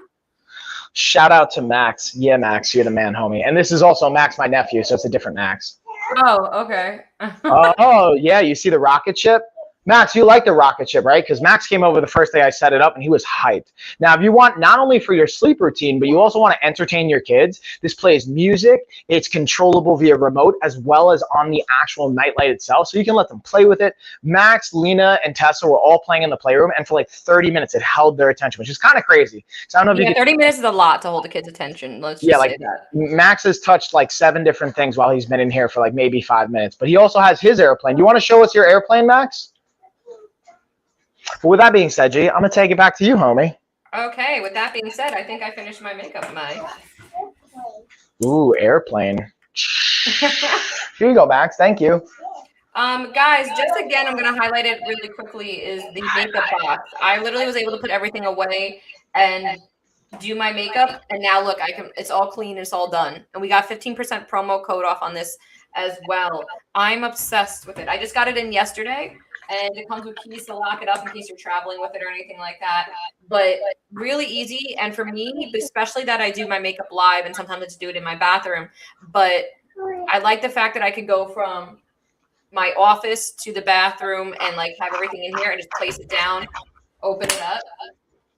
Shout out to Max. Yeah, Max, you're the man, homie. And this is also Max, my nephew, so it's a different Max. Oh, okay. Oh, yeah, you see the rocket ship? Max, you like the rocket ship, right? Because Max came over the first day I set it up, and he was hyped. Now, if you want not only for your sleep routine, but you also want to entertain your kids, this plays music. It's controllable via remote, as well as on the actual nightlight itself, so you can let them play with it. Max, Lena, and Tessa were all playing in the playroom, and for like 30 minutes, it held their attention, which is kind of crazy. So I don't know if you 30 minutes is a lot to hold a kid's attention. Let's just say that. Max has touched like 7 different things while he's been in here for like maybe 5 minutes, but he also has his airplane. You want to show us your airplane, Max? But with that being said, G, I'm going to take it back to you, homie. Okay, with that being said, I think I finished my makeup, Mike. Ooh, airplane. Here you go, Max. Thank you. Guys, just again, I'm going to highlight it really quickly, is the makeup box. I literally was able to put everything away and do my makeup, and now look, it's all clean, it's all done. And we got 15% promo code off on this as well. I'm obsessed with it. I just got it in yesterday. And it comes with keys to lock it up in case you're traveling with it or anything like that. But really easy. And for me, especially that I do my makeup live and sometimes I just do it in my bathroom. But I like the fact that I can go from my office to the bathroom and like have everything in here and just place it down, open it up.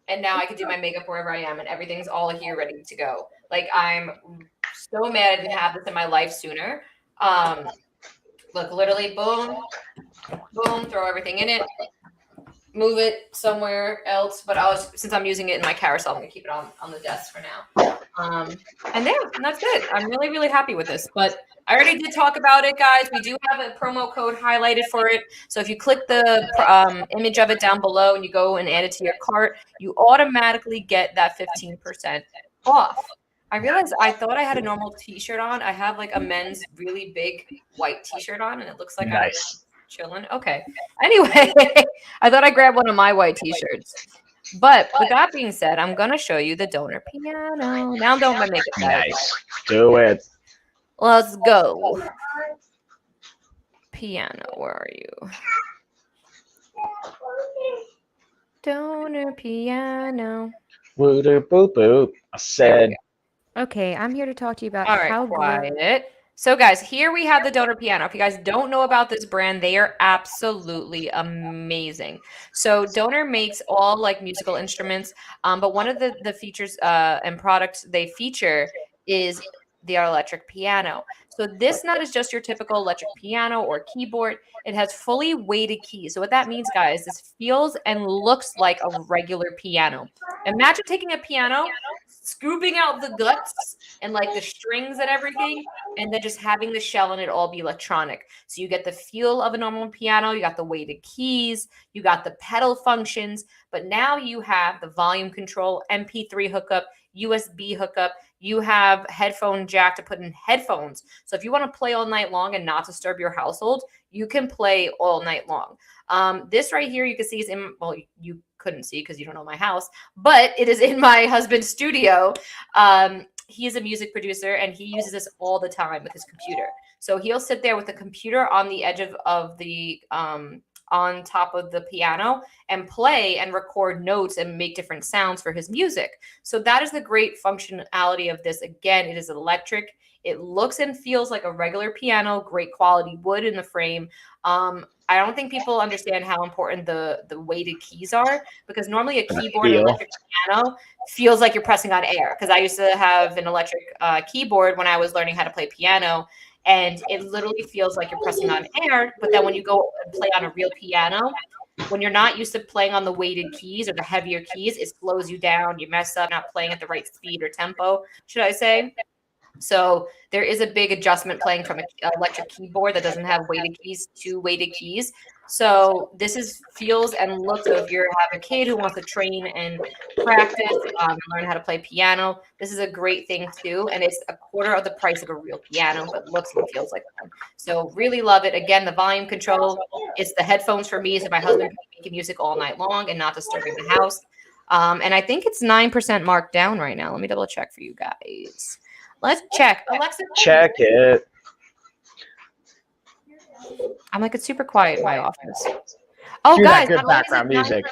And now I can do my makeup wherever I am and everything's all here ready to go. Like I'm so mad I didn't have this in my life sooner. Look, literally, boom, boom, throw everything in it, move it somewhere else. But since I'm using it in my carousel, I'm gonna keep it on the desk for now. And that's it. I'm really, really happy with this. But I already did talk about it, guys. We do have a promo code highlighted for it. So if you click the image of it down below and you go and add it to your cart, you automatically get that 15% off. I realized I thought I had a normal t-shirt on. I have like a men's really big white t-shirt on and it looks like I'm chilling. Okay. Anyway, I thought I grabbed one of my white t-shirts. But with that being said, I'm going to show you the donor piano. Now I'm done with my makeup. Nice. Do it. Let's go. Piano, where are you? Donor piano. Woo-doo boop boop. I said. Okay, I'm here to talk to you about All right, how quiet. So guys, here we have the donor piano. If you guys don't know about this brand, they are absolutely amazing. So donor makes all like musical instruments, but one of the features and products they feature is the electric piano. So this not is just your typical electric piano or keyboard. It has fully weighted keys. So what that means, guys, this feels and looks like a regular piano. Imagine taking a piano, scooping out the guts and like the strings and everything, and then just having the shell and it all be electronic. So you get the feel of a normal piano, you got the weighted keys, you got the pedal functions, but now you have the volume control, MP3 hookup, USB hookup, you have headphone jack to put in headphones. So if you want to play all night long and not disturb your household, you can play all night long. This right here, you can see is in, well, you couldn't see because you don't know my house, but it is in my husband's studio. He is a music producer and he uses this all the time with his computer. So he'll sit there with the computer on the edge of the, on top of the piano and play and record notes and make different sounds for his music. So that is the great functionality of this. Again, it is electric. It looks and feels like a regular piano, great quality wood in the frame. I don't think people understand how important the weighted keys are, because normally a keyboard and electric piano feels like you're pressing on air. Because I used to have an electric keyboard when I was learning how to play piano, and it literally feels like you're pressing on air. But then when you go and play on a real piano, when you're not used to playing on the weighted keys or the heavier keys, it slows you down. You mess up, not playing at the right speed or tempo, should I say. So there is a big adjustment playing from an electric keyboard that doesn't have weighted keys to weighted keys. So this is feels and looks, so if you have a kid who wants to train and practice and learn how to play piano, this is a great thing too. And it's a quarter of the price of a real piano, but looks and feels like one. So really love it. Again, the volume control, it's the headphones for me so my husband can make music all night long and not disturbing the house. And I think it's 9% marked down right now. Let me double check for you guys. Let's check. Alexa, check it. I'm like, it's super quiet in my office. Oh, Dude, guys, good background music.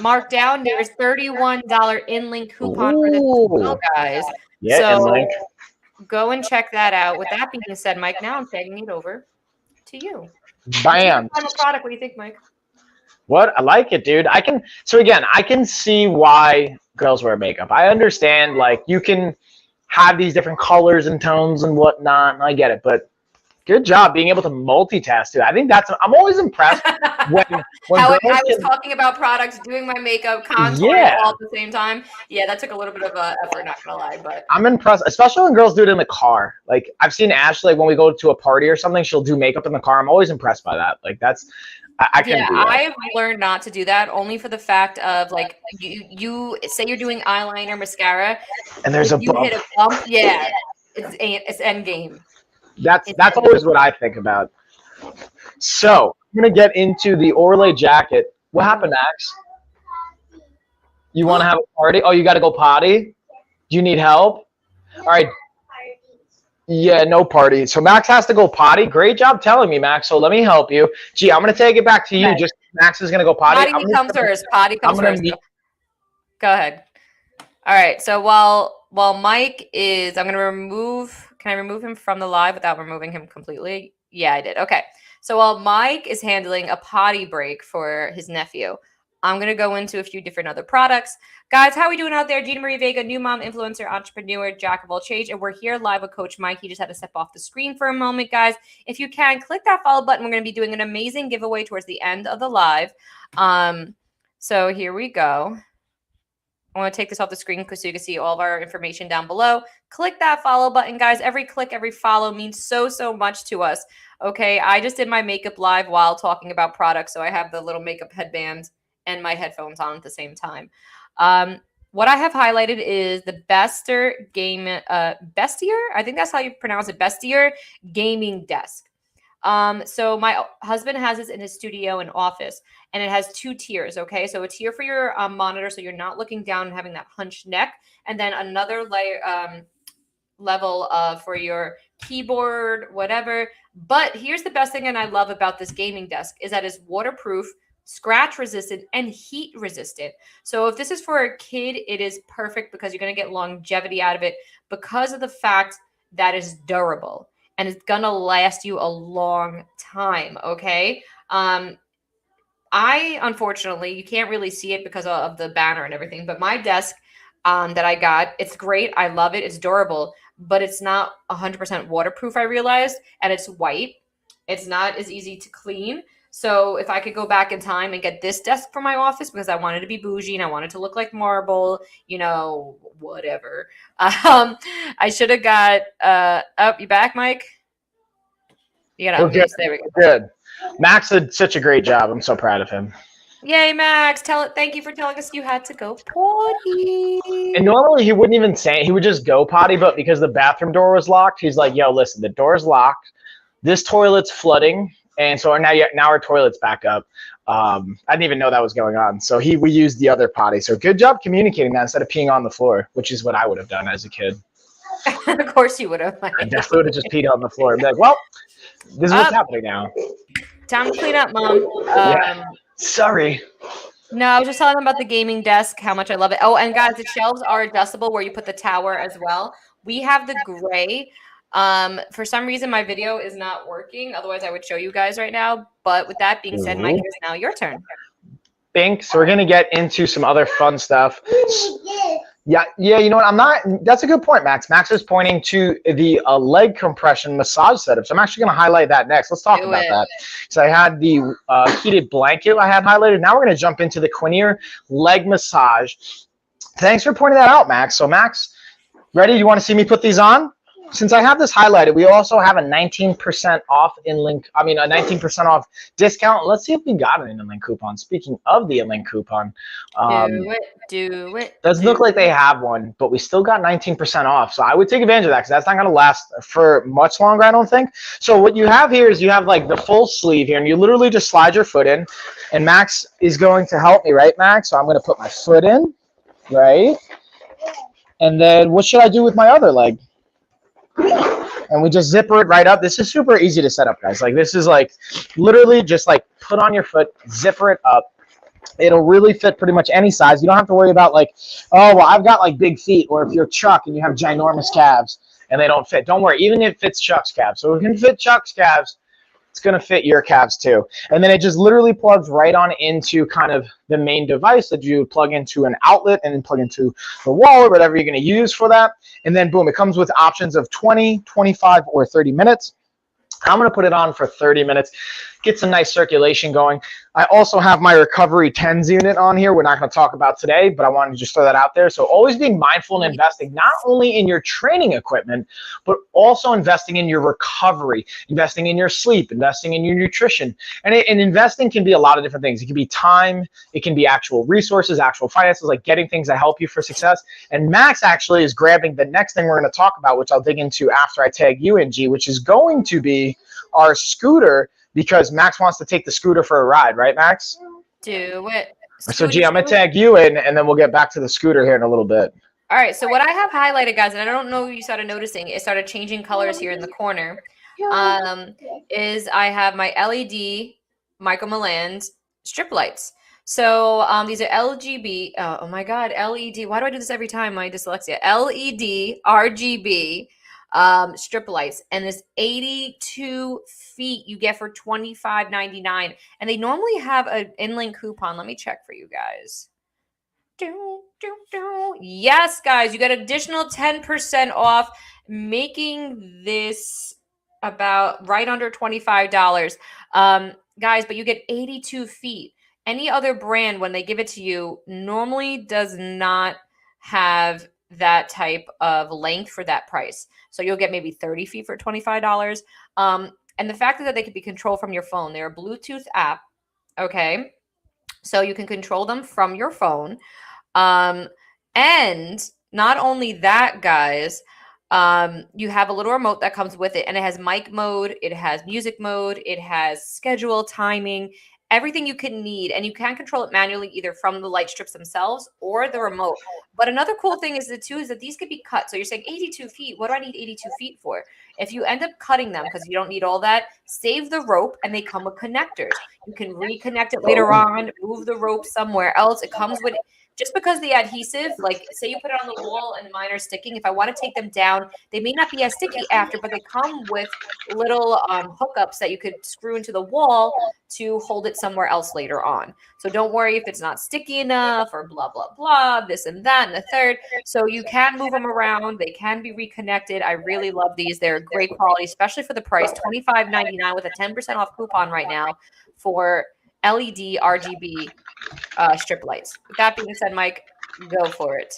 Marked down. There's $31 in-link coupon for this as well, guys. Yeah, so in-link. Go and check that out. With that being said, Mike, now I'm taking it over to you. Bam. Final product. What do you think, Mike? What? I like it, dude. I can see why girls wear makeup. I understand, like, you can have these different colors and tones and whatnot, and I get it, but good job being able to multitask too. I think I'm always impressed when how girls I was talking about products, doing my makeup, contouring all at the same time. Yeah, that took a little bit of effort, not gonna lie, but I'm impressed, especially when girls do it in the car. Like, I've seen Ashley, like, when we go to a party or something, she'll do makeup in the car. I'm always impressed by that. Like, that's I can do that. I've learned not to do that, only for the fact of, like, you say you're doing eyeliner, mascara, and there's a bump. Hit a bump. Yeah, it's end game. That's always what I think about. So I'm gonna get into the Orlay jacket. What happened, Max? You want to have a party? Oh, you got to go potty? Do you need help? All right. Yeah, no party. So Max has to go potty. Great job telling me, Max. So let me help you. Gee, I'm gonna take it back to you. Okay. Just Max is gonna go potty. Potty comes first. Potty comes first. Go ahead. All right. So while Mike is, I'm gonna remove. Can I remove him from the live without removing him completely? Yeah, I did. Okay. So while Mike is handling a potty break for his nephew, I'm going to go into a few different other products. Guys, how are we doing out there? Gina Marie Vega, new mom, influencer, entrepreneur, jack of all trades. And we're here live with Coach Mike. He just had to step off the screen for a moment, guys. If you can, click that follow button. We're going to be doing an amazing giveaway towards the end of the live. So here we go. I want to take this off the screen so you can see all of our information down below. Click that follow button, guys. Every click, every follow means so much to us. Okay, I just did my makeup live while talking about products, so I have the little makeup headband and my headphones on at the same time. What I have highlighted is the Bestier, I think that's how you pronounce it, Bestier gaming desk. So my husband has this in his studio and office, and it has 2 tiers. Okay. So a tier for your monitor, so you're not looking down and having that hunched neck. And then another layer, level for your keyboard, whatever. But here's the best thing, and I love about this gaming desk, is that it's waterproof, scratch resistant, and heat resistant. So if this is for a kid, it is perfect because you're going to get longevity out of it because of the fact that it's durable. And it's going to last you a long time, okay? I, unfortunately, you can't really see it because of the banner and everything, but my desk that I got, it's great. I love it. It's durable, but it's not 100% waterproof, I realized, and it's white. It's not as easy to clean. So if I could go back in time and get this desk for my office because I wanted to be bougie and I wanted to look like marble, you know, whatever. I should have got you back, Mike? You got to there we go. Good. Max did such a great job. I'm so proud of him. Yay, Max. Thank you for telling us you had to go potty. And normally he wouldn't even say it. He would just go potty, but because the bathroom door was locked, he's like, yo, listen, the door's locked. this toilet's flooding. And so now our toilet's back up. I didn't even know that was going on. So we used the other potty. So good job communicating that instead of peeing on the floor, which is what I would have done as a kid. Of course you would have. I definitely would have just peed on the floor and be like, well, this is what's happening now. Time to clean up, Mom. Yeah. Sorry. No, I was just telling them about the gaming desk, how much I love it. Oh, and guys, the shelves are adjustable where you put the tower as well. We have the gray. For some reason, my video is not working. Otherwise, I would show you guys right now. But with that being said, Mike, it's now your turn. Bink. So we're going to get into some other fun stuff. Yeah, you know what? That's a good point, Max. Max is pointing to the leg compression massage setup. So I'm actually going to highlight that next. Let's talk about that. So I had the heated blanket I had highlighted. Now we're going to jump into the Quinier leg massage. Thanks for pointing that out, Max. So Max, ready? You want to see me put these on? Since I have this highlighted, we also have a 19% off a 19% off discount. Let's see if we got an in-link coupon. Speaking of the in-link coupon, do it. Doesn't look like they have one, but we still got 19% off. So I would take advantage of that because that's not going to last for much longer, I don't think. So what you have here is you have like the full sleeve here, and you literally just slide your foot in, and Max is going to help me, right, Max? So I'm going to put my foot in, right? And then what should I do with my other leg? And we just zipper it right up. This is super easy to set up, guys. Like this is like literally just like put on your foot, zipper it up. It'll really fit pretty much any size. You don't have to worry about like, oh, well, I've got like big feet, or if you're Chuck and you have ginormous calves and they don't fit. Don't worry, even if it fits Chuck's calves. So it can fit Chuck's calves, it's going to fit your calves too. And then it just literally plugs right on into kind of the main device that you plug into an outlet and then plug into the wall or whatever you're going to use for that. And then boom, it comes with options of 20, 25, or 30 minutes. I'm going to put it on for 30 minutes, get some nice circulation going. I also have my recovery TENS unit on here. We're not going to talk about today, but I wanted to just throw that out there. So always being mindful and investing not only in your training equipment, but also investing in your recovery, investing in your sleep, investing in your nutrition. And investing can be a lot of different things. It can be time. It can be actual resources, actual finances, like getting things that help you for success. And Max actually is grabbing the next thing we're going to talk about, which I'll dig into after I tag you in, G, which is going to be our scooter, because Max wants to take the scooter for a ride, right, Max? Do it. So, G, I'm going to tag you in, and then we'll get back to the scooter here in a little bit. All right, so what I have highlighted, guys, and I don't know if you started noticing, it started changing colors here in the corner, is I have my LED Michael Milans strip lights. So these are LGB, oh my God, LED. Why do I do this every time? My dyslexia. LED RGB strip lights, and this 82 feet you get for $25.99, and they normally have an in-link coupon. Let me check for you guys. Yes, guys, you get additional 10% off, making this about right under $25. Guys, but you get 82 feet. Any other brand, when they give it to you, normally does not have that type of length for that price. So you'll get maybe 30 feet for $25. And the fact that they can be controlled from your phone, they're a Bluetooth app. Okay. So you can control them from your phone. And not only that, guys, you have a little remote that comes with it, and it has mic mode. It has music mode. It has schedule, timing, everything you can need, and you can control it manually either from the light strips themselves or the remote. But another cool thing is that these could be cut. So you're saying 82 feet. What do I need 82 feet for? If you end up cutting them because you don't need all that, save the rope, and they come with connectors. You can reconnect it later on, move the rope somewhere else. It comes with, just because the adhesive, like say you put it on the wall and mine are sticking, if I want to take them down, they may not be as sticky after, but they come with little hookups that you could screw into the wall to hold it somewhere else later on. So don't worry if it's not sticky enough or blah, blah, blah, this and that and the third. So you can move them around. They can be reconnected. I really love these. They're great quality, especially for the price, $25.99 with a 10% off coupon right now for LED RGB strip lights. With that being said, Mike, go for it.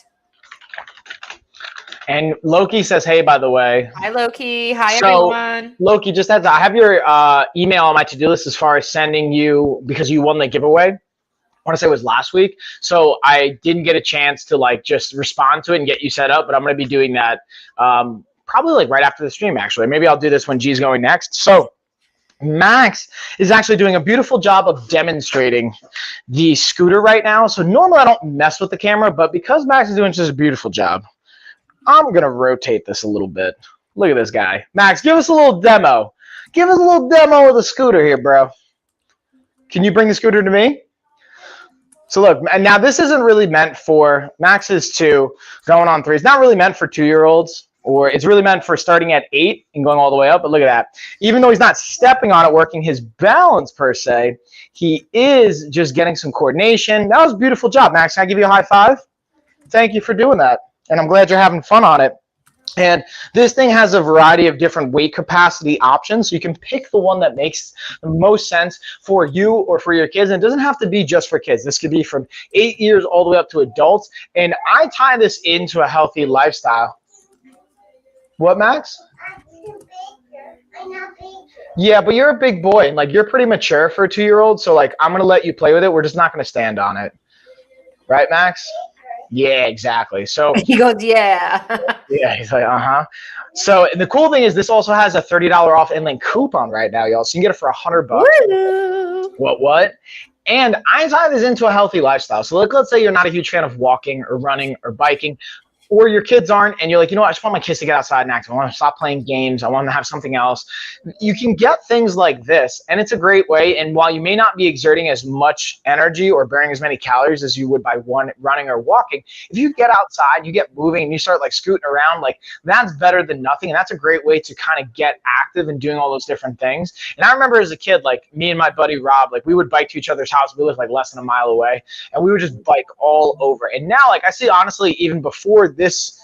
And Loki says, hey, by the way. Hi, Loki. Hi, everyone. Loki, just as I have your email on my to-do list as far as sending you, because you won the giveaway. I want to say it was last week. So I didn't get a chance to like just respond to it and get you set up, but I'm going to be doing that probably like right after the stream, actually. Maybe I'll do this when G's going next. So Max is actually doing a beautiful job of demonstrating the scooter right now. So normally I don't mess with the camera, but because Max is doing such a beautiful job, I'm going to rotate this a little bit. Look at this guy. Max, give us a little demo. Give us a little demo of the scooter here, bro. Can you bring the scooter to me? So look, and now this isn't really meant for, Max is 2, going on 3. It's not really meant for 2-year-olds, or it's really meant for starting at 8 and going all the way up. But look at that. Even though he's not stepping on it, working his balance per se, he is just getting some coordination. That was a beautiful job, Max. Can I give you a high five? Thank you for doing that. And I'm glad you're having fun on it. And this thing has a variety of different weight capacity options. So you can pick the one that makes the most sense for you or for your kids. And it doesn't have to be just for kids. This could be from 8 years all the way up to adults. And I tie this into a healthy lifestyle. What, Max? Yeah, but you're a big boy and like you're pretty mature for a 2-year-old. So like I'm gonna let you play with it. We're just not gonna stand on it. Right, Max? Yeah, exactly. So He goes, yeah. yeah, he's like, uh-huh. So the cool thing is this also has a $30 off inlane coupon right now, y'all. So you can get it for $100. Woo! What? And I tie this into a healthy lifestyle. So let's say you're not a huge fan of walking or running or biking, or your kids aren't, and you're like, you know what, I just want my kids to get outside and act. I want to stop playing games. I want them to have something else. You can get things like this, and it's a great way. And while you may not be exerting as much energy or burning as many calories as you would by running or walking, if you get outside, you get moving, and you start like scooting around, like that's better than nothing. And that's a great way to kind of get active and doing all those different things. And I remember as a kid, like me and my buddy Rob, like we would bike to each other's house. We lived like less than a mile away, and we would just bike all over. And now, like I see, honestly, even before this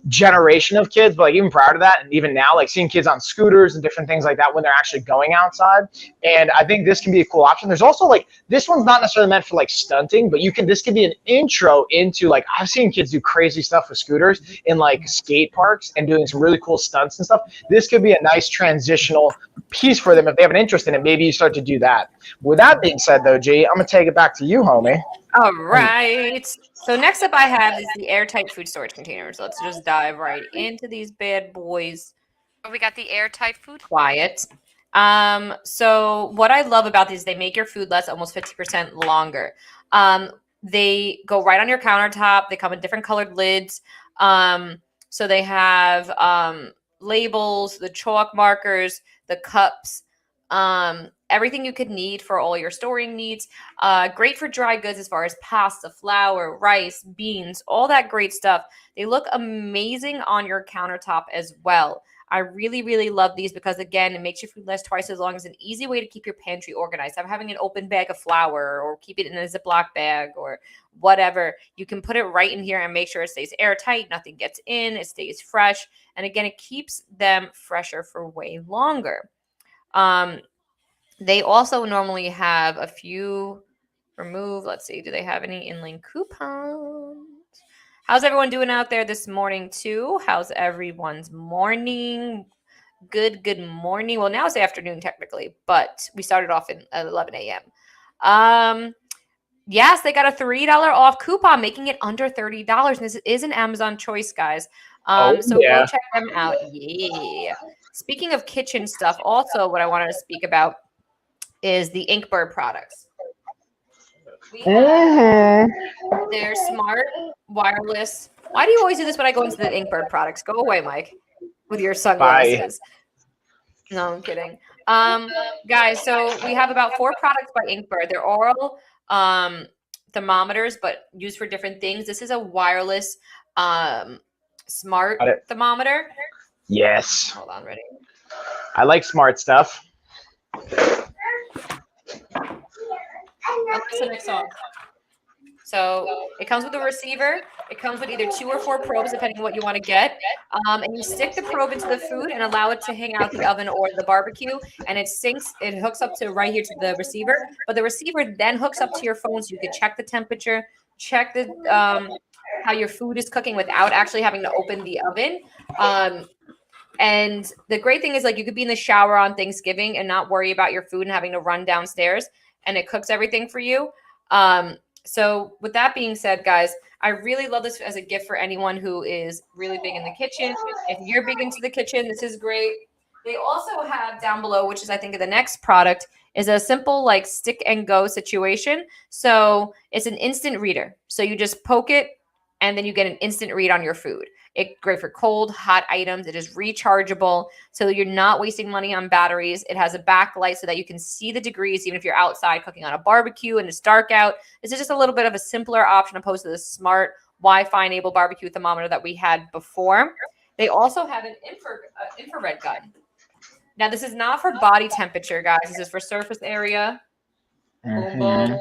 generation of kids, but like even prior to that and even now, like seeing kids on scooters and different things like that when they're actually going outside. And I think this can be a cool option. There's also like, this one's not necessarily meant for like stunting, but this could be an intro into like, I've seen kids do crazy stuff with scooters in like skate parks and doing some really cool stunts and stuff. This could be a nice transitional piece for them if they have an interest in it. Maybe you start to do that. With that being said though, G, I'm gonna take it back to you, homie. All right. So next up I have is the airtight food storage containers. Let's just dive right into these bad boys. We got the airtight food. Quiet. So what I love about these, they make your food last almost 50% longer. They go right on your countertop. They come in different colored lids. So they have labels, the chalk markers, the cups, everything you could need for all your storing needs. Great for dry goods as far as pasta, flour, rice, beans, all that great stuff. They look amazing on your countertop as well. I really, really love these because, again, it makes your food last twice as long. As an easy way to keep your pantry organized. I'm having an open bag of flour or keep it in a Ziploc bag or whatever. You can put it right in here and make sure it stays airtight. Nothing gets in. It stays fresh. And, again, it keeps them fresher for way longer. They also normally have a few remove. Let's see. Do they have any inlane coupons? How's everyone doing out there this morning too? How's everyone's morning? Good morning. Well, now it's afternoon technically, but we started off at 11 a.m. Yes, they got a $3 off coupon, making it under $30. This is an Amazon choice, guys. Go check them out. Yeah. Speaking of kitchen stuff, also what I wanted to speak about is the Inkbird products. We have their smart wireless. Why do you always do this when I go into the Inkbird products? Go away, Mike, with your sunglasses. Bye. No, I'm kidding. Guys, so we have about 4 products by Inkbird. They're oral thermometers, but used for different things. This is a wireless smart thermometer. Yes. Hold on, ready? I like smart stuff. What's the next song? So it comes with a receiver. It comes with either 2 or 4 probes, depending on what you want to get. And you stick the probe into the food and allow it to hang out the oven or the barbecue. And it hooks up to right here to the receiver. But the receiver then hooks up to your phone so you can check the temperature, check the how your food is cooking without actually having to open the oven. And the great thing is, like, you could be in the shower on Thanksgiving and not worry about your food and having to run downstairs, and it cooks everything for you. So with that being said, guys, I really love this as a gift for anyone who is really big in the kitchen. If you're big into the kitchen, this is great. They also have down below, which is I think the next product, is a simple like stick and go situation. So it's an instant reader. So you just poke it and then you get an instant read on your food. It's great for cold, hot items. It is rechargeable, so you're not wasting money on batteries. It has a backlight so that you can see the degrees, even if you're outside cooking on a barbecue and it's dark out. This is just a little bit of a simpler option opposed to the smart Wi-Fi enabled barbecue thermometer that we had before. They also have an infrared gun. Now, this is not for body temperature, guys. This is for surface area. Boom, boom.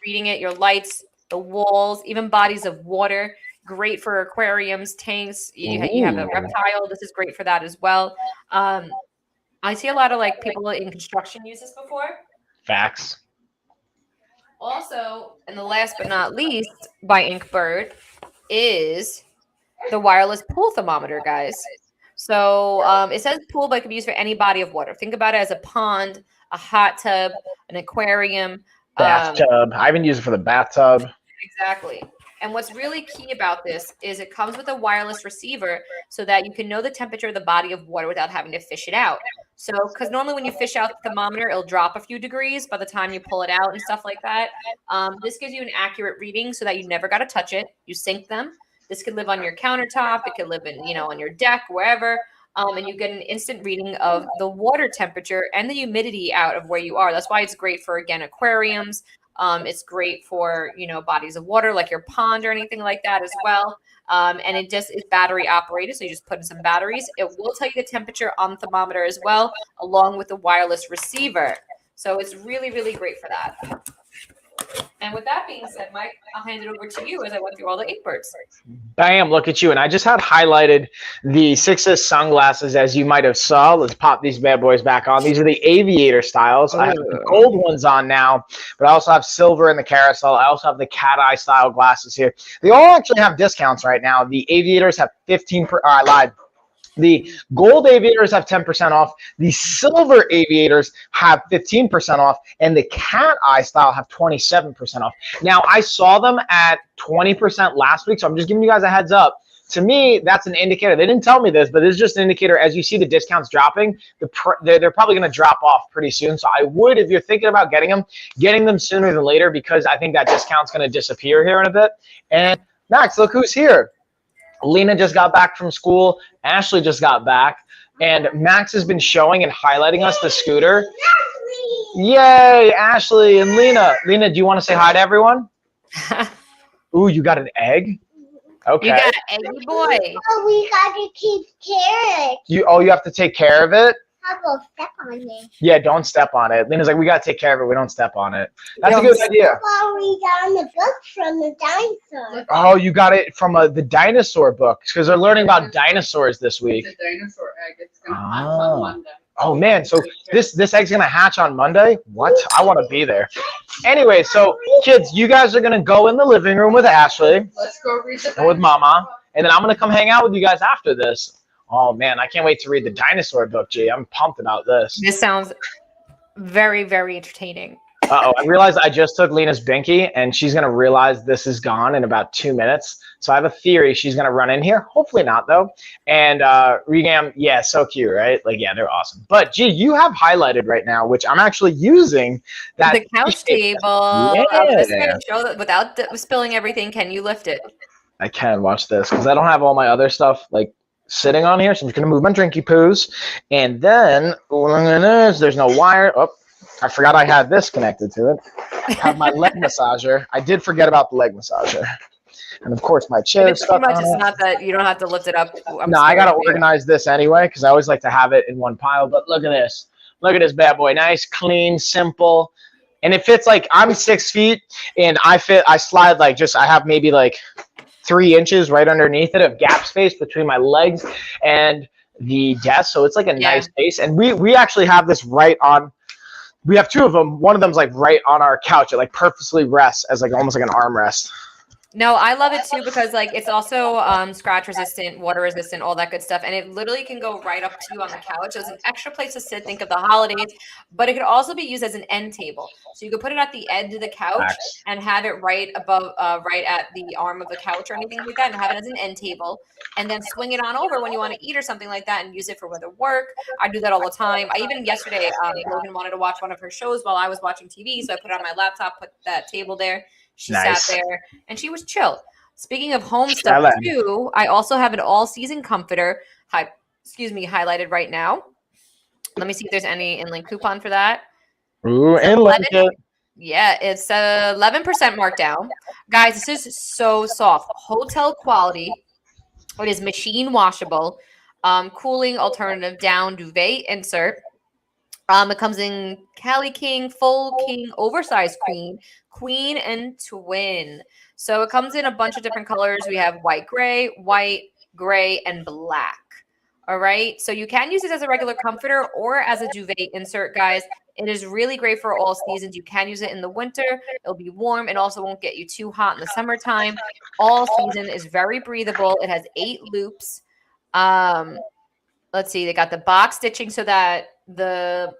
Reading it, your lights, the walls, even bodies of water. Great for aquariums, tanks. You have a reptile. This is great for that as well. I see a lot of like people in construction use this before. Facts. Also, and the last but not least, by Inkbird, is the wireless pool thermometer, guys. So it says pool, but it can be used for any body of water. Think about it as a pond, a hot tub, an aquarium. Bathtub. I even use it for the bathtub. Exactly. And what's really key about this is it comes with a wireless receiver so that you can know the temperature of the body of water without having to fish it out. So, because normally when you fish out the thermometer, it'll drop a few degrees by the time you pull it out and stuff like that. This gives you an accurate reading so that you never got to touch it. You sync them. This could live on your countertop. It could live in, on your deck, wherever. And you get an instant reading of the water temperature and the humidity out of where you are. That's why it's great for, again, aquariums. It's great for, bodies of water like your pond or anything like that as well. And it just is battery operated. So you just put in some batteries. It will tell you the temperature on the thermometer as well, along with the wireless receiver. So it's really, really great for that. And with that being said, Mike, I'll hand it over to you as I went through all the Inkbirds. Bam, look at you. And I just had highlighted the 6S sunglasses, as you might have saw. Let's pop these bad boys back on. These are the aviator styles. I have the gold ones on now, but I also have silver in the carousel. I also have the cat eye style glasses here. They all actually have discounts right now. The aviators have 15%. I lied. The gold aviators have 10% off. The silver aviators have 15% off. And the cat eye style have 27% off. Now, I saw them at 20% last week, so I'm just giving you guys a heads up. To me, that's an indicator. They didn't tell me this, but it's just an indicator. As you see the discounts dropping, they're probably going to drop off pretty soon. So I would, if you're thinking about getting them sooner than later, because I think that discount's going to disappear here in a bit. And Max, look who's here. Lena just got back from school. Ashley just got back. And Max has been showing and highlighting us the scooter. Yay, Ashley and Lena. Lena, do you want to say hi to everyone? Ooh, you got an egg? Okay. You got an eggy boy. Oh, we got to keep care. You have to take care of it? How about step on it? Yeah, don't step on it. Lena's like, we got to take care of it. We don't step on it. That's a good idea. Well, we got the book from the dinosaur. Oh, you got it from the dinosaur book because they're learning about dinosaurs this week. It's a dinosaur egg. It's going to hatch on Monday. Oh, man. So this egg's going to hatch on Monday? What? I want to be there. Anyway, so kids, you guys are going to go in the living room with Ashley. Let's go read the book. And with Mama. And then I'm going to come hang out with you guys after this. Oh, man, I can't wait to read the dinosaur book, G. I'm pumped about this. This sounds very, very entertaining. Uh-oh, I realized I just took Lena's binky, and she's going to realize this is gone in about 2 minutes. So I have a theory she's going to run in here. Hopefully not, though. And Regam, yeah, so cute, right? Like, yeah, they're awesome. But, G, you have highlighted right now, which I'm actually using. That the couch table. Yeah. I'm just going to show that without spilling everything. Can you lift it? I can. Watch this, because I don't have all my other stuff, like, sitting on here. So I'm just going to move my drinky poos. And then, there's no wire. Oh, I forgot I had this connected to it. I have my leg massager. I did forget about the leg massager. And, of course, my chair is stuck on it's it. not that you don't have to lift it up. No, I got to organize this anyway because I always like to have it in one pile. But look at this. Look at this bad boy. Nice, clean, simple. And it fits like I'm 6 feet and I slide like I have maybe like 3 inches right underneath it of gap space between my legs and the desk. So it's like a nice space. And we actually have this right on. We have 2 of them. One of them's like right on our couch. It like purposely rests as like almost like an armrest. No, I love it too because like it's also scratch resistant, water resistant, all that good stuff, and it literally can go right up to you on the couch. So it's an extra place to sit. Think of the holidays, but it could also be used as an end table. So you could put it at the end of the couch Facts. and have it right above, right at the arm of the couch or anything like that, and have it as an end table, and then swing it on over when you want to eat or something like that, and use it for whether work. I do that all the time. I even yesterday, Logan wanted to watch one of her shows while I was watching TV, so I put it on my laptop, put that table there. She Nice. sat there and she was chill. Speaking of home stuff Ellen. too, I also have an all-season comforter. Highlighted right now. Let me see if there's any in-link coupon for that. Ooh, So and like it. Yeah, it's 11% markdown. Guys, this is so soft. Hotel quality. It is machine washable. Cooling alternative down duvet insert. It comes in Cali King, Full King, Oversized Queen, Queen, and Twin. So it comes in a bunch of different colors. We have white, gray, and black. All right. So you can use it as a regular comforter or as a duvet insert, guys. It is really great for all seasons. You can use it in the winter. It'll be warm. It also won't get you too hot in the summertime. All season is very breathable. It has 8 loops. Let's see. They got the box stitching so that the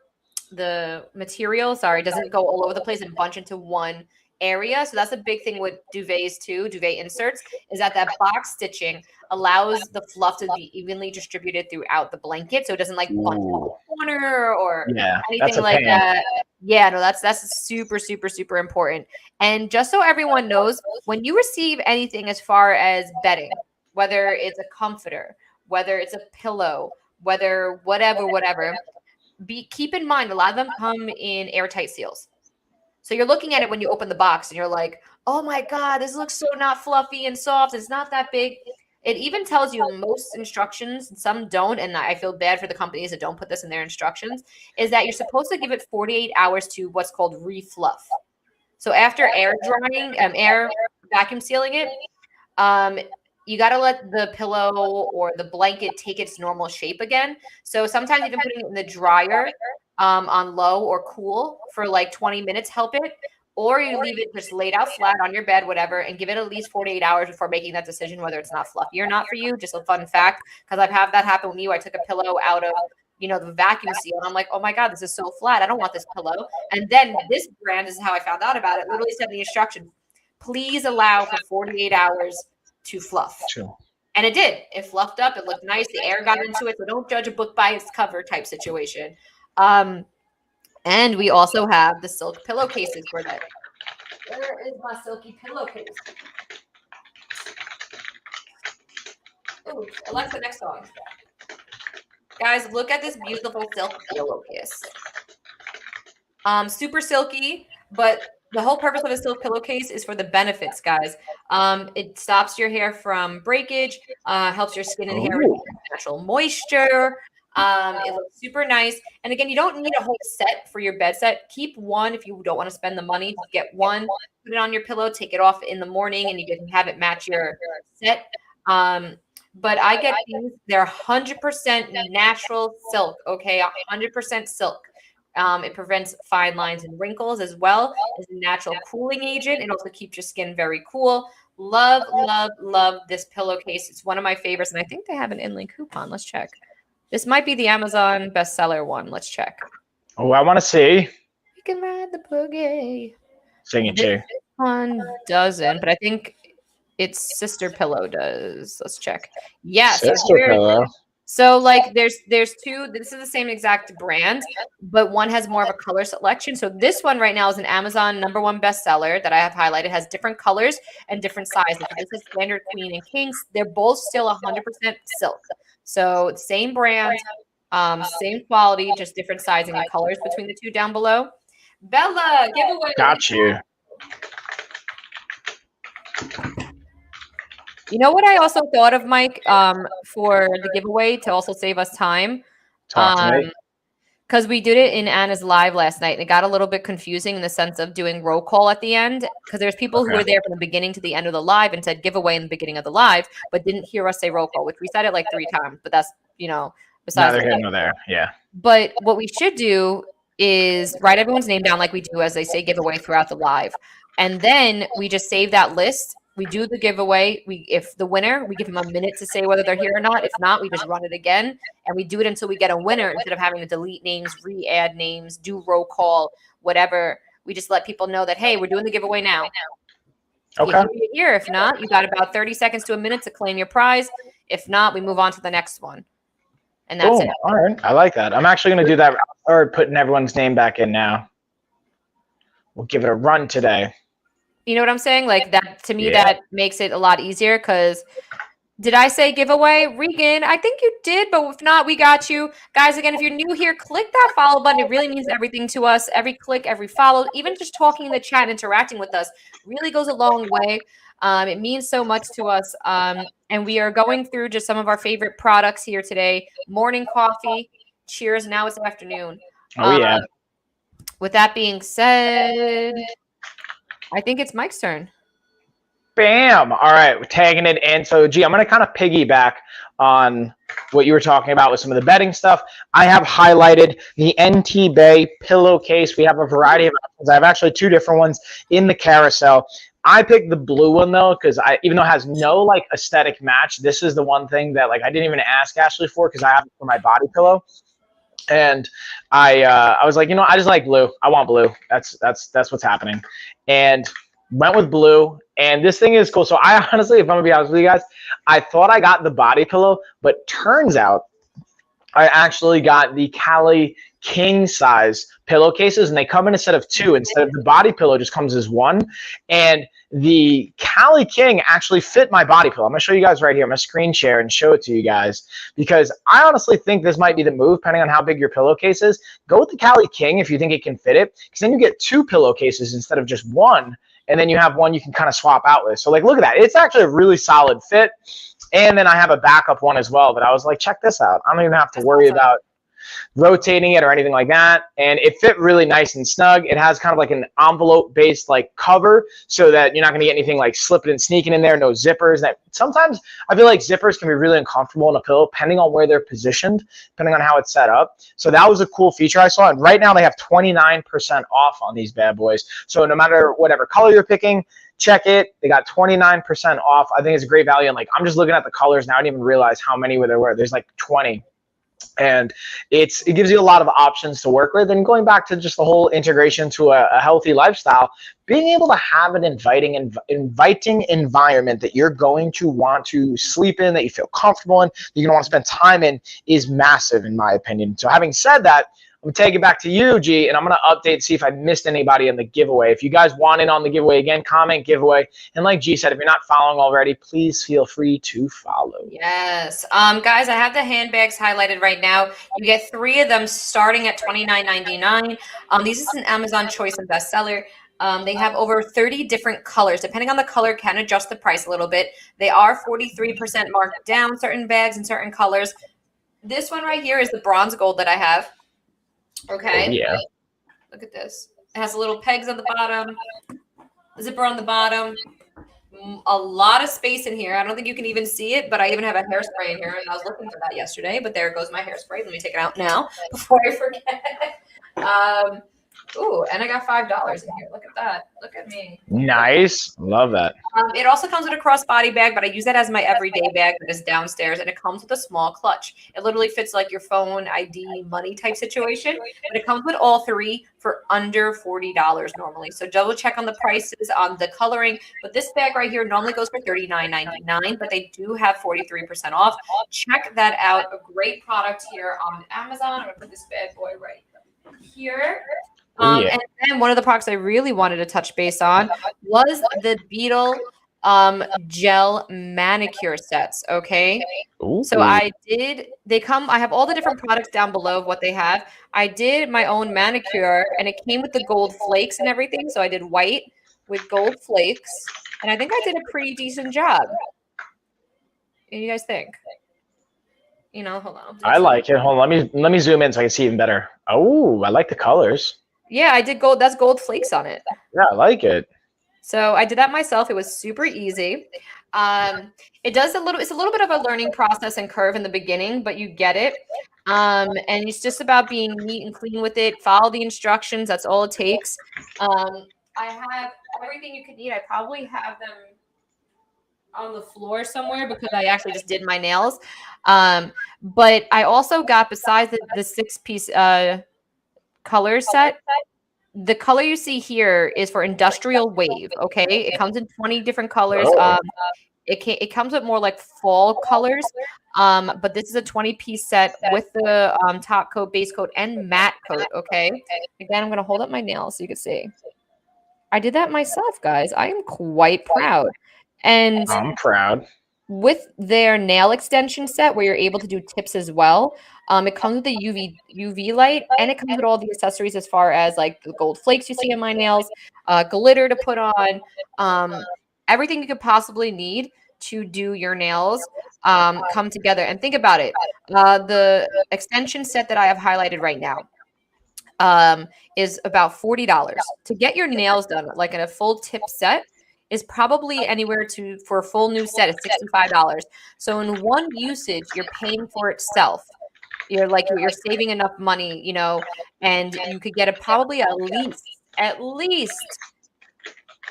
material, doesn't go all over the place and bunch into one area. So that's a big thing with duvets too, duvet inserts, is that box stitching allows the fluff to be evenly distributed throughout the blanket, so it doesn't like bunch in the corner or anything like that. Yeah, no, that's super, super, super important. And just so everyone knows, when you receive anything as far as bedding, whether it's a comforter, whether it's a pillow, whether whatever, keep in mind a lot of them come in airtight seals. So you're looking at it when you open the box and you're like, oh my God, this looks so not fluffy and soft. It's not that big. It even tells you most instructions, some don't, and I feel bad for the companies that don't put this in their instructions, is that you're supposed to give it 48 hours to what's called refluff. So after air drying, air vacuum sealing it, you got to let the pillow or the blanket take its normal shape again. So sometimes even putting it in the dryer on low or cool for like 20 minutes help it. Or you leave it just laid out flat on your bed, whatever, and give it at least 48 hours before making that decision whether it's not fluffy or not for you. Just a fun fact, because I've had that happen with me. I took a pillow out of the vacuum seal, and I'm like, oh my God, this is so flat. I don't want this pillow. And then this brand, is how I found out about it, literally said in the instructions, please allow for 48 hours to fluff. True. And it did. It fluffed up. It looked nice. The air got into it. So don't judge a book by its cover type situation. And we also have the silk pillowcases for that. Where is my silky pillowcase? Oh, Alexa, next song. Guys, look at this beautiful silk pillowcase. Super silky, but the whole purpose of a silk pillowcase is for the benefits, guys. It stops your hair from breakage, helps your skin and hair retain natural moisture. It looks super nice. And again, you don't need a whole set for your bed set. Keep one if you don't want to spend the money. Just get one, put it on your pillow, take it off in the morning, and you can have it match your set. But I get these. They're 100% natural silk, okay? 100% silk. It prevents fine lines and wrinkles as well as a natural cooling agent. It also keeps your skin very cool. Love, love, love this pillowcase. It's one of my favorites, and I think they have an in-link coupon. Let's check. This might be the Amazon bestseller one. Let's check. Oh, I want to see. You can ride the boogie. Signature. This one doesn't, but I think its sister pillow does. Let's check. Yes. Sister pillow. So like there's two, this is the same exact brand, but one has more of a color selection. So this one right now is an Amazon #1 bestseller that I have highlighted, has different colors and different sizes. This is standard queen and kings. They're both still 100% silk. So same brand, same quality, just different sizing and colors between the two down below. Bella, giveaway. Got you. You know what I also thought of, Mike, for the giveaway to also save us time? Talk to me. Because we did it in Anna's live last night, and it got a little bit confusing in the sense of doing roll call at the end. Because there's people who were there from the beginning to the end of the live and said giveaway in the beginning of the live, but didn't hear us say roll call, which we said it like 3 times. But that's, besides. Neither here nor there. Yeah. But what we should do is write everyone's name down like we do as they say giveaway throughout the live. And then we just save that list We do the giveaway. If the winner, we give them a minute to say whether they're here or not. If not, we just run it again, and we do it until we get a winner instead of having to delete names, re-add names, do roll call, whatever. We just let people know that, hey, we're doing the giveaway now. Okay. You're here. If not, you got about 30 seconds to a minute to claim your prize. If not, we move on to the next one. And that's Boom. it. All right. I like that. I'm actually going to do that. Or putting everyone's name back in now. We'll give it a run today. You know what I'm saying? Like that, to me, Yeah. that makes it a lot easier because did I say giveaway? Regan, I think you did, but if not, we got you. Guys, again, if you're new here, click that follow button. It really means everything to us. Every click, every follow, even just talking in the chat, interacting with us really goes a long way. It means so much to us. And we are going through just some of our favorite products here today. Morning coffee. Cheers. Now it's afternoon. Oh, yeah. With that being said, I think it's Mike's turn. Bam. All right. We're tagging it in. So, I'm going to kind of piggyback on what you were talking about with some of the betting stuff. I have highlighted the NT Bay pillowcase. We have a variety of options. I have actually 2 different ones in the carousel. I picked the blue one though, because even though it has no like aesthetic match, this is the one thing that like I didn't even ask Ashley for because I have it for my body pillow. And I was like, I just like blue. I want blue. That's what's happening. And went with blue. And this thing is cool. So I honestly, if I'm gonna be honest with you guys, I thought I got the body pillow, but turns out I actually got the Cali king size pillowcases, and they come in a set of 2 instead of the body pillow just comes as 1. And the Cali king actually fit my body pillow. I'm gonna show you guys right here. I'm gonna screen share and show it to you guys because I honestly think this might be the move depending on how big your pillowcase is. Go with the Cali king if you think it can fit it, because then you get 2 pillowcases instead of just 1. And then you have one you can kind of swap out with. So like, look at that. It's actually a really solid fit. And then I have a backup one as well. But I was like, check this out. I don't even have to worry about rotating it or anything like that. And it fit really nice and snug. It has kind of like an envelope based like cover so that you're not going to get anything like slipping and sneaking in there. No zippers. That sometimes I feel like zippers can be really uncomfortable in a pillow depending on where they're positioned, depending on how it's set up. So that was a cool feature I saw. And right now they have 29% off on these bad boys. So no matter whatever color you're picking, check it. They got 29% off. I think it's a great value. And like, I'm just looking at the colors now. I didn't even realize how many there were. There's like 20. And it gives you a lot of options to work with. And going back to just the whole integration to a healthy lifestyle, being able to have an inviting environment that you're going to want to sleep in, that you feel comfortable in, that you're going to want to spend time in is massive in my opinion. So having said that, I'm going to take it back to you, G, and I'm going to update, see if I missed anybody in the giveaway. If you guys want in on the giveaway, again, comment giveaway. And like G said, if you're not following already, please feel free to follow. Yes. Guys, I have the handbags highlighted right now. You get 3 of them starting at $29.99. This is an Amazon choice and bestseller. They have over 30 different colors. Depending on the color, can adjust the price a little bit. They are 43% marked down, certain bags and certain colors. This one right here is the bronze gold that I have. Okay. Oh, yeah. Look at this. It has little pegs on the bottom, zipper on the bottom, a lot of space in here. I don't think you can even see it, but I even have a hairspray in here, and I was looking for that yesterday, but there goes my hairspray. Let me take it out now before I forget. Ooh, and I got $5 in here. Look at that. Look at me. Nice. Love that. It also comes with a crossbody bag, but I use that as my everyday bag that is downstairs, and it comes with a small clutch. It literally fits like your phone, ID, money type situation, but it comes with all 3 for under $40 normally. So double check on the prices on the coloring, but this bag right here normally goes for $39.99, but they do have 43% off. Check that out. A great product here on Amazon. I'm going to put this bad boy right here. And then one of the products I really wanted to touch base on was the Beetle gel manicure sets. Okay. Ooh. So I have all the different products down below of what they have. I did my own manicure and it came with the gold flakes and everything. So I did white with gold flakes and I think I did a pretty decent job. What do you guys think? Hold on. I like it. Hold on. Let me zoom in so I can see even better. Oh, I like the colors. Yeah, I did gold. That's gold flakes on it. Yeah, I like it. So I did that myself. It was super easy. It's a little bit of a learning process and curve in the beginning, but you get it. And it's just about being neat and clean with it. Follow the instructions. That's all it takes. I have everything you could need. I probably have them on the floor somewhere because I actually just did my nails. But I also got, besides the 6-piece color set, the color you see here is for Industrial Wave. Okay, it comes in 20 different colors. Oh. It comes with more like fall colors. But this is a 20-piece set with the top coat, base coat, and matte coat. Okay. Again, I'm gonna hold up my nails so you can see. I did that myself, guys. I am quite proud. And I'm proud. with their nail extension set, where you're able to do tips as well, it comes with the UV light, and it comes with all the accessories as far as like the gold flakes you see in my nails, glitter to put on, everything you could possibly need to do your nails come together. And think about it, the extension set that I have highlighted right now is about $40 to get your nails done, like in a full tip set. Is probably anywhere to, for a full new set, is $65. So in one usage, you're paying for itself. You're saving enough money, you know, and you could get probably at least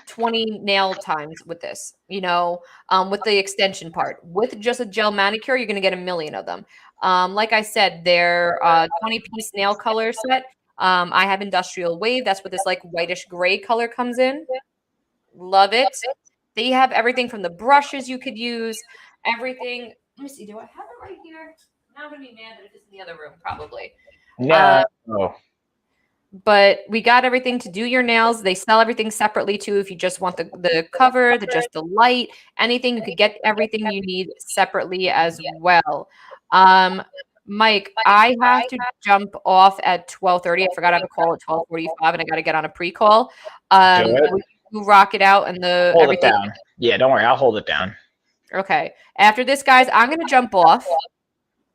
20 nail times with this, you know, with the extension part. With just a gel manicure, you're gonna get 1,000,000 of them. Like I said, they're 20-piece nail color set. I have Industrial Wave. That's what this like whitish gray color comes in. Love it. They have everything from the brushes you could use, everything. Let me see. Do I have it right here? Now I'm going to be mad that it's in the other room, probably. No. But we got everything to do your nails. They sell everything separately, too. If you just want the cover, just the light, anything, you could get everything you need separately as well. Mike, I have to jump off at 12:30. I forgot I have a call at 12:45, and I got to get on a pre-call. You rock it out and Hold everything. it down. Yeah, don't worry. I'll hold it down. Okay. After this, guys, I'm going to jump off.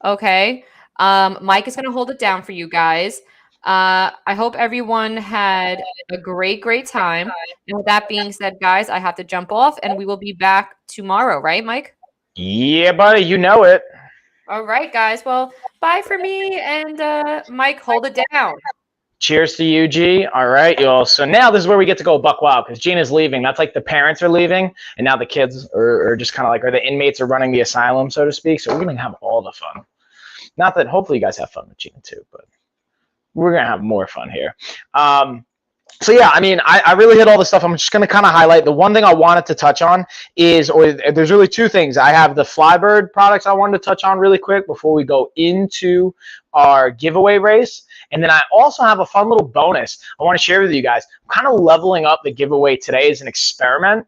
Okay. Mike is going to hold it down for you guys. I hope everyone had a great time. And with that being said, guys, I have to jump off, and we will be back tomorrow, right, Mike? Yeah, buddy. You know it. All right, guys. Well, bye for me. And Mike, hold it down. Cheers to you, G. All right, y'all. So now this is where we get to go buck wild because Gina's leaving. That's like the parents are leaving, and now the kids are just kind of like, or the inmates are running the asylum, so to speak. So we're going to have all the fun. Not that hopefully you guys have fun with Gina too, but we're going to have more fun here. So yeah, I mean, I really hit all the stuff. I'm just going to kind of highlight. The one thing I wanted to touch on is, or there's really two things. I have the Flybird products I wanted to touch on really quick before we go into our giveaway race. And then I also have a fun little bonus I want to share with you guys. I'm kind of leveling up the giveaway today as an experiment.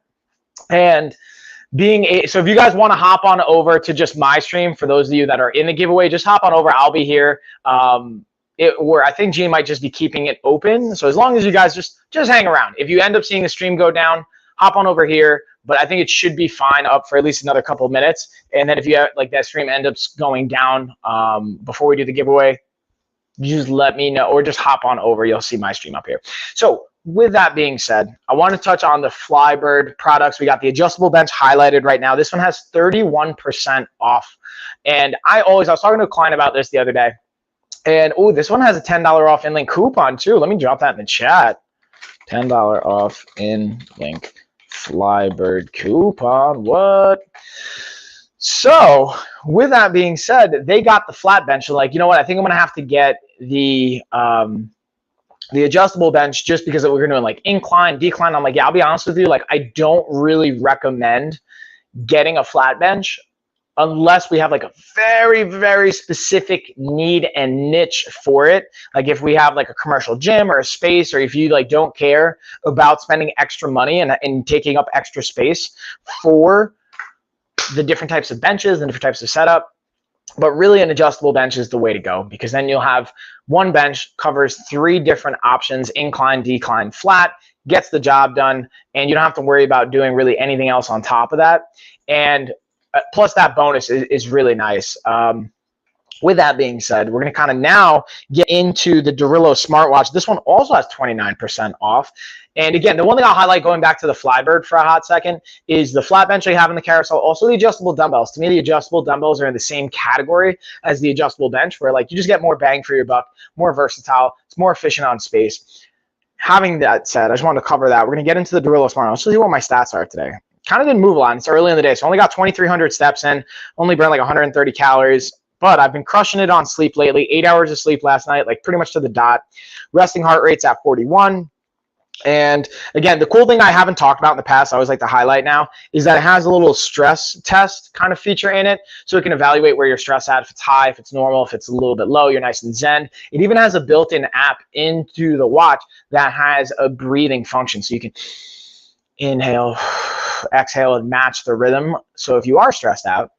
And so if you guys want to hop on over to just my stream, for those of you that are in the giveaway, just hop on over. I'll be here. Or I think Gina might just be keeping it open. So as long as you guys just hang around. If you end up seeing the stream go down, hop on over here. But I think it should be fine up for at least another couple of minutes. And then if you have, like, that stream ends up going down before we do the giveaway, you just let me know, or just hop on over. You'll see my stream up here. So with that being said, I want to touch on the Flybird products. We got the adjustable bench highlighted right now. This one has 31% off. And I was talking to a client about this the other day. And oh, this one has a $10 off in-link coupon too. Let me drop that in the chat. $10 off in-link Flybird coupon. What? So with that being said, they got the flat bench. Like, you know what? I think I'm gonna have to get the adjustable bench just because we're doing like incline, decline. I'm like, yeah, I'll be honest with you. Like, I don't really recommend getting a flat bench unless we have like a very, very specific need and niche for it. Like if we have like a commercial gym or a space, or if you like don't care about spending extra money and taking up extra space for the different types of benches and different types of setup. But really an adjustable bench is the way to go, because then you'll have one bench covers 3 different options: incline, decline, flat, gets the job done, and you don't have to worry about doing really anything else on top of that. And plus that bonus is really nice. With that being said, we're going to kind of now get into the Dorillo smartwatch. This one also has 29% off. And again, the one thing I'll highlight, going back to the Flybird for a hot second, is the flat bench I have in the carousel, also the adjustable dumbbells. To me, the adjustable dumbbells are in the same category as the adjustable bench, where like you just get more bang for your buck, more versatile, it's more efficient on space. Having that said, I just wanted to cover that. We're going to get into the Dorillo smartwatch. Let's see what my stats are today. kind of didn't move a lot. It's early in the day, so only got 2,300 steps in, only burned like 130 calories. But I've been crushing it on sleep lately. 8 hours of sleep last night, like pretty much to the dot. Resting heart rate's at 41. And again, the cool thing I haven't talked about in the past, I always like to highlight now, is that it has a little stress test kind of feature in it. So it can evaluate where your stress at, if it's high, if it's normal, if it's a little bit low, you're nice and zen. It even has a built-in app into the watch that has a breathing function. So you can inhale, exhale, and match the rhythm. So if you are stressed out,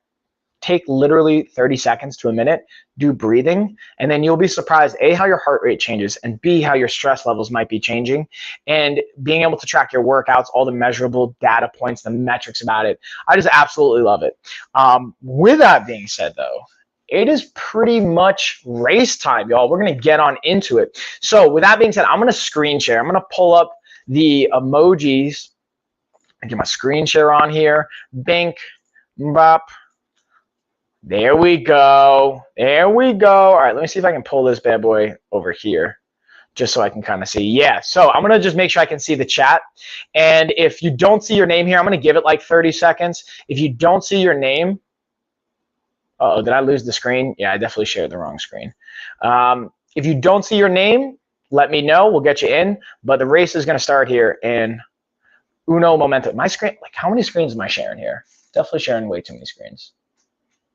take literally 30 seconds to a minute, do breathing, and then you'll be surprised, A, how your heart rate changes, and B, how your stress levels might be changing. And being able to track your workouts, all the measurable data points, the metrics about it, I just absolutely love it. With that being said, though, it is pretty much race time, y'all. We're going to get on into it. So with that being said, I'm going to screen share. I'm going to pull up the emojis and get my screen share on here. Bink, bop. There we go. There we go. All right, let me see if I can pull this bad boy over here just so I can kind of see. Yeah, so I'm going to just make sure I can see the chat. And if you don't see your name here, I'm going to give it like 30 seconds. If you don't see your name, uh-oh, did I lose the screen? Yeah, I definitely shared the wrong screen. If you don't see your name, let me know. We'll get you in. But the race is going to start here in uno momento. My screen, like how many screens am I sharing here? Definitely sharing way too many screens.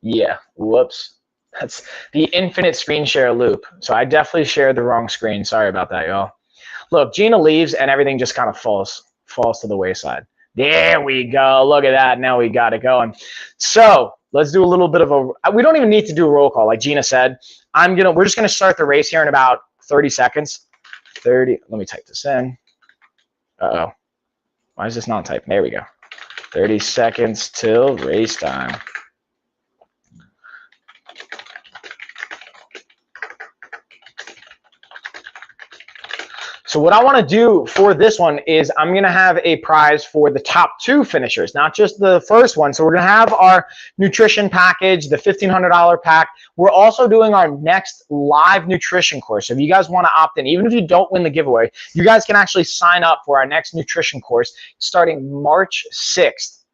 Yeah, whoops. That's the infinite screen share loop. So I definitely shared the wrong screen. Sorry about that, y'all. Look, Gina leaves and everything just kind of falls to the wayside. There we go. Look at that. Now we got it going. So let's do a little bit of a, we don't even need to do a roll call. Like Gina said, we're just going to start the race here in about 30 seconds. 30, let me type this in. Uh-oh. Why is this not typed? There we go. 30 seconds till race time. So what I want to do for this one is I'm going to have a prize for the top 2 finishers, not just the first one. So we're going to have our nutrition package, the $1,500 pack. We're also doing our next live nutrition course. So if you guys want to opt in, even if you don't win the giveaway, you guys can actually sign up for our next nutrition course starting March 6th.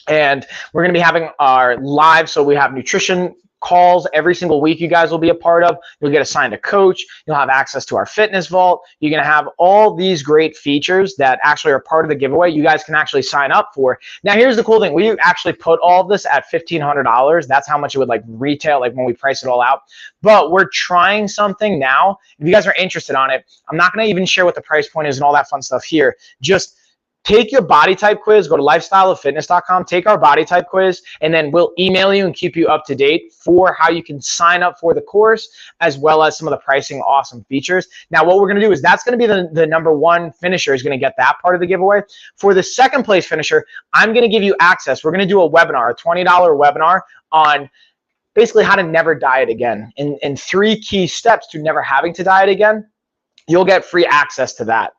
And we're going to be having our live, so we have nutrition calls every single week you guys will be a part of. You'll get assigned a coach. You'll have access to our fitness vault. You're going to have all these great features that actually are part of the giveaway you guys can actually sign up for. Now, here's the cool thing. We actually put all of this at $1,500. That's how much it would like retail, like when we price it all out. But we're trying something now. If you guys are interested on it, I'm not going to even share what the price point is and all that fun stuff here. Just take your body type quiz, go to lifestyleoffitness.com, take our body type quiz, and then we'll email you and keep you up to date for how you can sign up for the course, as well as some of the pricing awesome features. Now, what we're going to do is that's going to be the number 1 finisher is going to get that part of the giveaway. For the second place finisher, I'm going to give you access. We're going to do a webinar, a $20 webinar on basically how to never diet again and 3 key steps to never having to diet again. You'll get free access to that,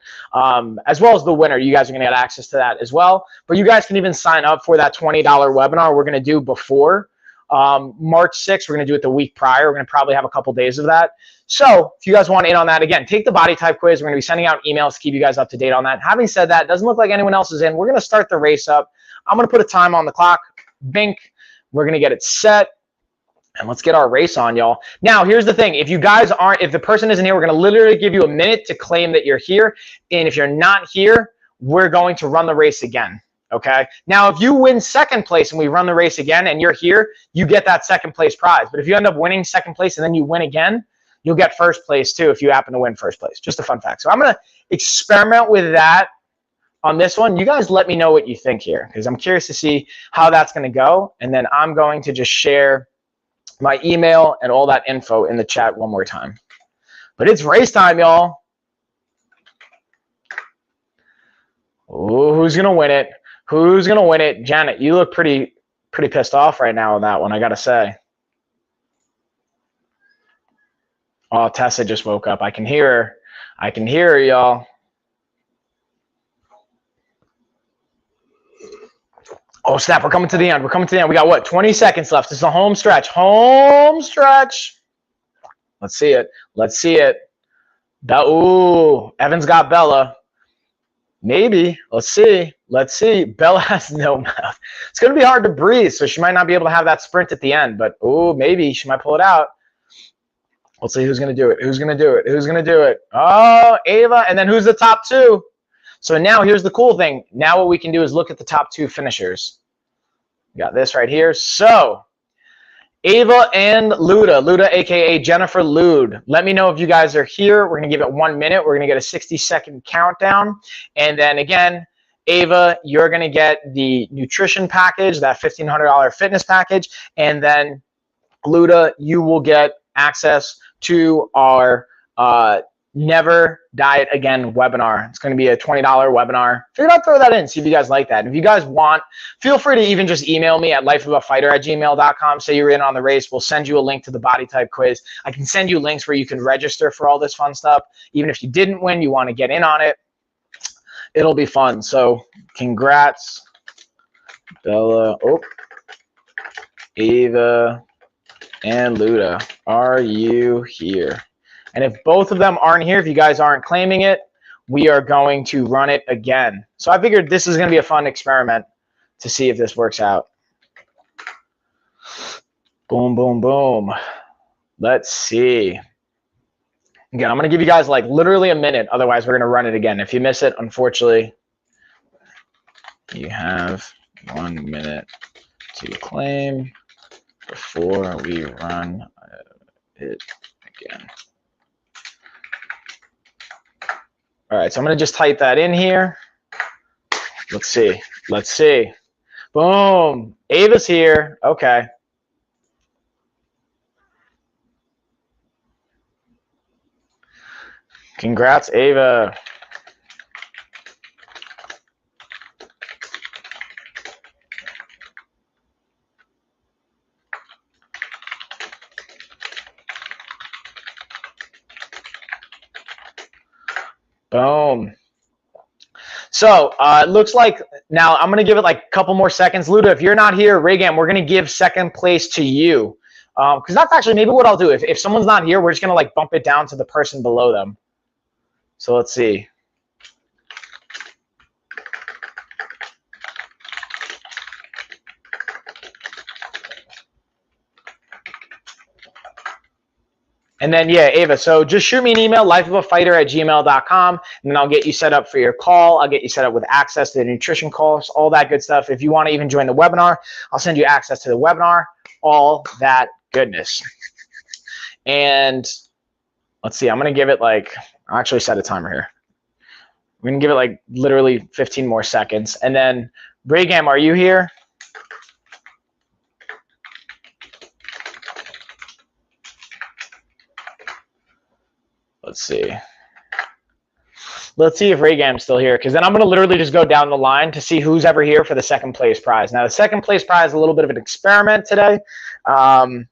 as well as the winner. You guys are going to get access to that as well. But you guys can even sign up for that $20 webinar we're going to do before March 6th. We're going to do it the week prior. We're going to probably have a couple days of that. So if you guys want in on that, again, take the body type quiz. We're going to be sending out emails to keep you guys up to date on that. Having said that, it doesn't look like anyone else is in. We're going to start the race up. I'm going to put a time on the clock. Bink. We're going to get it set. And let's get our race on, y'all. Now, here's the thing. If you guys aren't, if the person isn't here, we're going to literally give you a minute to claim that you're here. And if you're not here, we're going to run the race again, okay? Now, if you win second place and we run the race again and you're here, you get that second place prize. But if you end up winning second place and then you win again, you'll get first place too if you happen to win first place. Just a fun fact. So I'm going to experiment with that on this one. You guys let me know what you think here because I'm curious to see how that's going to go. And then I'm going to just share my email and all that info in the chat one more time. But it's race time, y'all. Ooh, who's gonna win it? Who's gonna win it? Janet, you look pretty pissed off right now on that one, I gotta say. Oh, Tessa just woke up. I can hear her. I can hear her, y'all. Oh, snap. We're coming to the end. We're coming to the end. We got, what, 20 seconds left. This is a home stretch. Home stretch. Let's see it. Let's see it. Ooh, Evan's got Bella. Maybe. Let's see. Let's see. Bella has no mouth. It's going to be hard to breathe, so she might not be able to have that sprint at the end. But, oh, maybe she might pull it out. Let's see who's going to do it. Who's going to do it? Who's going to do it? Oh, Ava. And then who's the top two? So now here's the cool thing. Now what we can do is look at the top two finishers. Got this right here. So Ava and Luda. Luda, a.k.a. Jennifer Lude. Let me know if you guys are here. We're going to give it 1 minute. We're going to get a 60-second countdown. And then again, Ava, you're going to get the nutrition package, that $1,500 fitness package. And then Luda, you will get access to our Never Diet Again webinar. It's going to be a $20 webinar. Figured I'd throw that in, see if you guys like that. And if you guys want, feel free to even just email me at lifeofafighter@gmail.com. Say you're in on the race. We'll send you a link to the body type quiz. I can send you links where you can register for all this fun stuff. Even if you didn't win, you want to get in on it. It'll be fun. So congrats, Bella, Ava, and Luda. Are you here? And if both of them aren't here, if you guys aren't claiming it, we are going to run it again. So I figured this is going to be a fun experiment to see if this works out. Boom, boom, boom. Let's see. Again, I'm going to give you guys like literally a minute. Otherwise, we're going to run it again. If you miss it, unfortunately, you have 1 minute to claim before we run it again. All right, so I'm going to just type that in here. Let's see. Let's see. Boom. Ava's here. Okay. Congrats, Ava. Boom. So it looks like now I'm going to give it like a couple more seconds. Luda, if you're not here, Reagan, we're going to give second place to you. Because that's actually maybe what I'll do. If someone's not here, we're just going to like bump it down to the person below them. So let's see. And then, yeah, Ava, so just shoot me an email, lifeofafighter@gmail.com, and then I'll get you set up for your call. I'll get you set up with access to the nutrition calls, all that good stuff. If you want to even join the webinar, I'll send you access to the webinar, all that goodness. And let's see, I'm going to give it like, I'll actually set a timer here. We're going to give it like literally 15 more seconds. And then, Bragam, are you here? Let's see. Let's see if Raygam's still here, because then I'm going to literally just go down the line to see who's ever here for the second place prize. Now, the second place prize is a little bit of an experiment today. I'm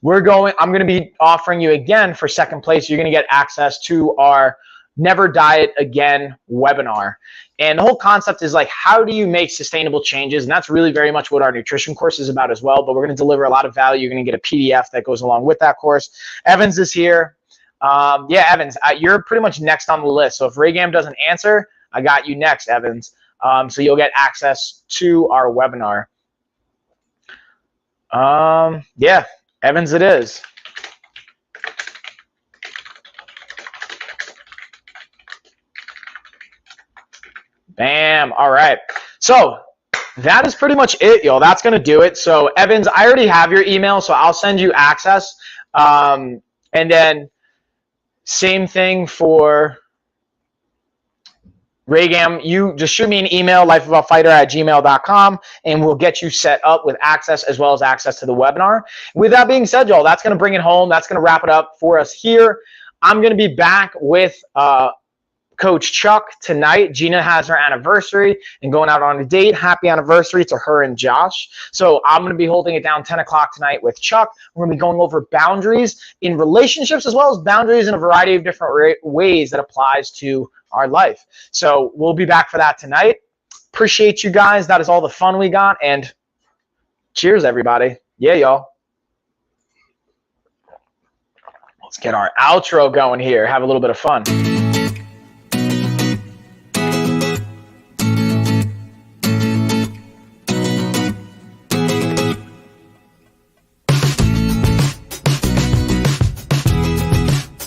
going to be offering you again for second place. You're going to get access to our Never Diet Again webinar. And the whole concept is like, how do you make sustainable changes? And that's really very much what our nutrition course is about as well. But we're going to deliver a lot of value. You're going to get a PDF that goes along with that course. Evans is here. Yeah, Evans, you're pretty much next on the list. So if Raygam doesn't answer, I got you next, Evans. So you'll get access to our webinar. Yeah, Evans it is. Bam. All right. So that is pretty much it, y'all. That's going to do it. So Evans, I already have your email, so I'll send you access. And then same thing for Raygam. You just shoot me an email, lifeofafighter@gmail.com, and we'll get you set up with access as well as access to the webinar. With that being said, y'all, that's going to bring it home. That's going to wrap it up for us here. I'm going to be back with Coach Chuck tonight. Gina has her anniversary and going out on a date. Happy anniversary to her and Josh. So I'm going to be holding it down 10 o'clock tonight with Chuck. We're going to be going over boundaries in relationships as well as boundaries in a variety of different ways that applies to our life. So we'll be back for that tonight. Appreciate you guys. That is all the fun we got. And cheers, everybody. Yeah, y'all. Let's get our outro going here. Have a little bit of fun.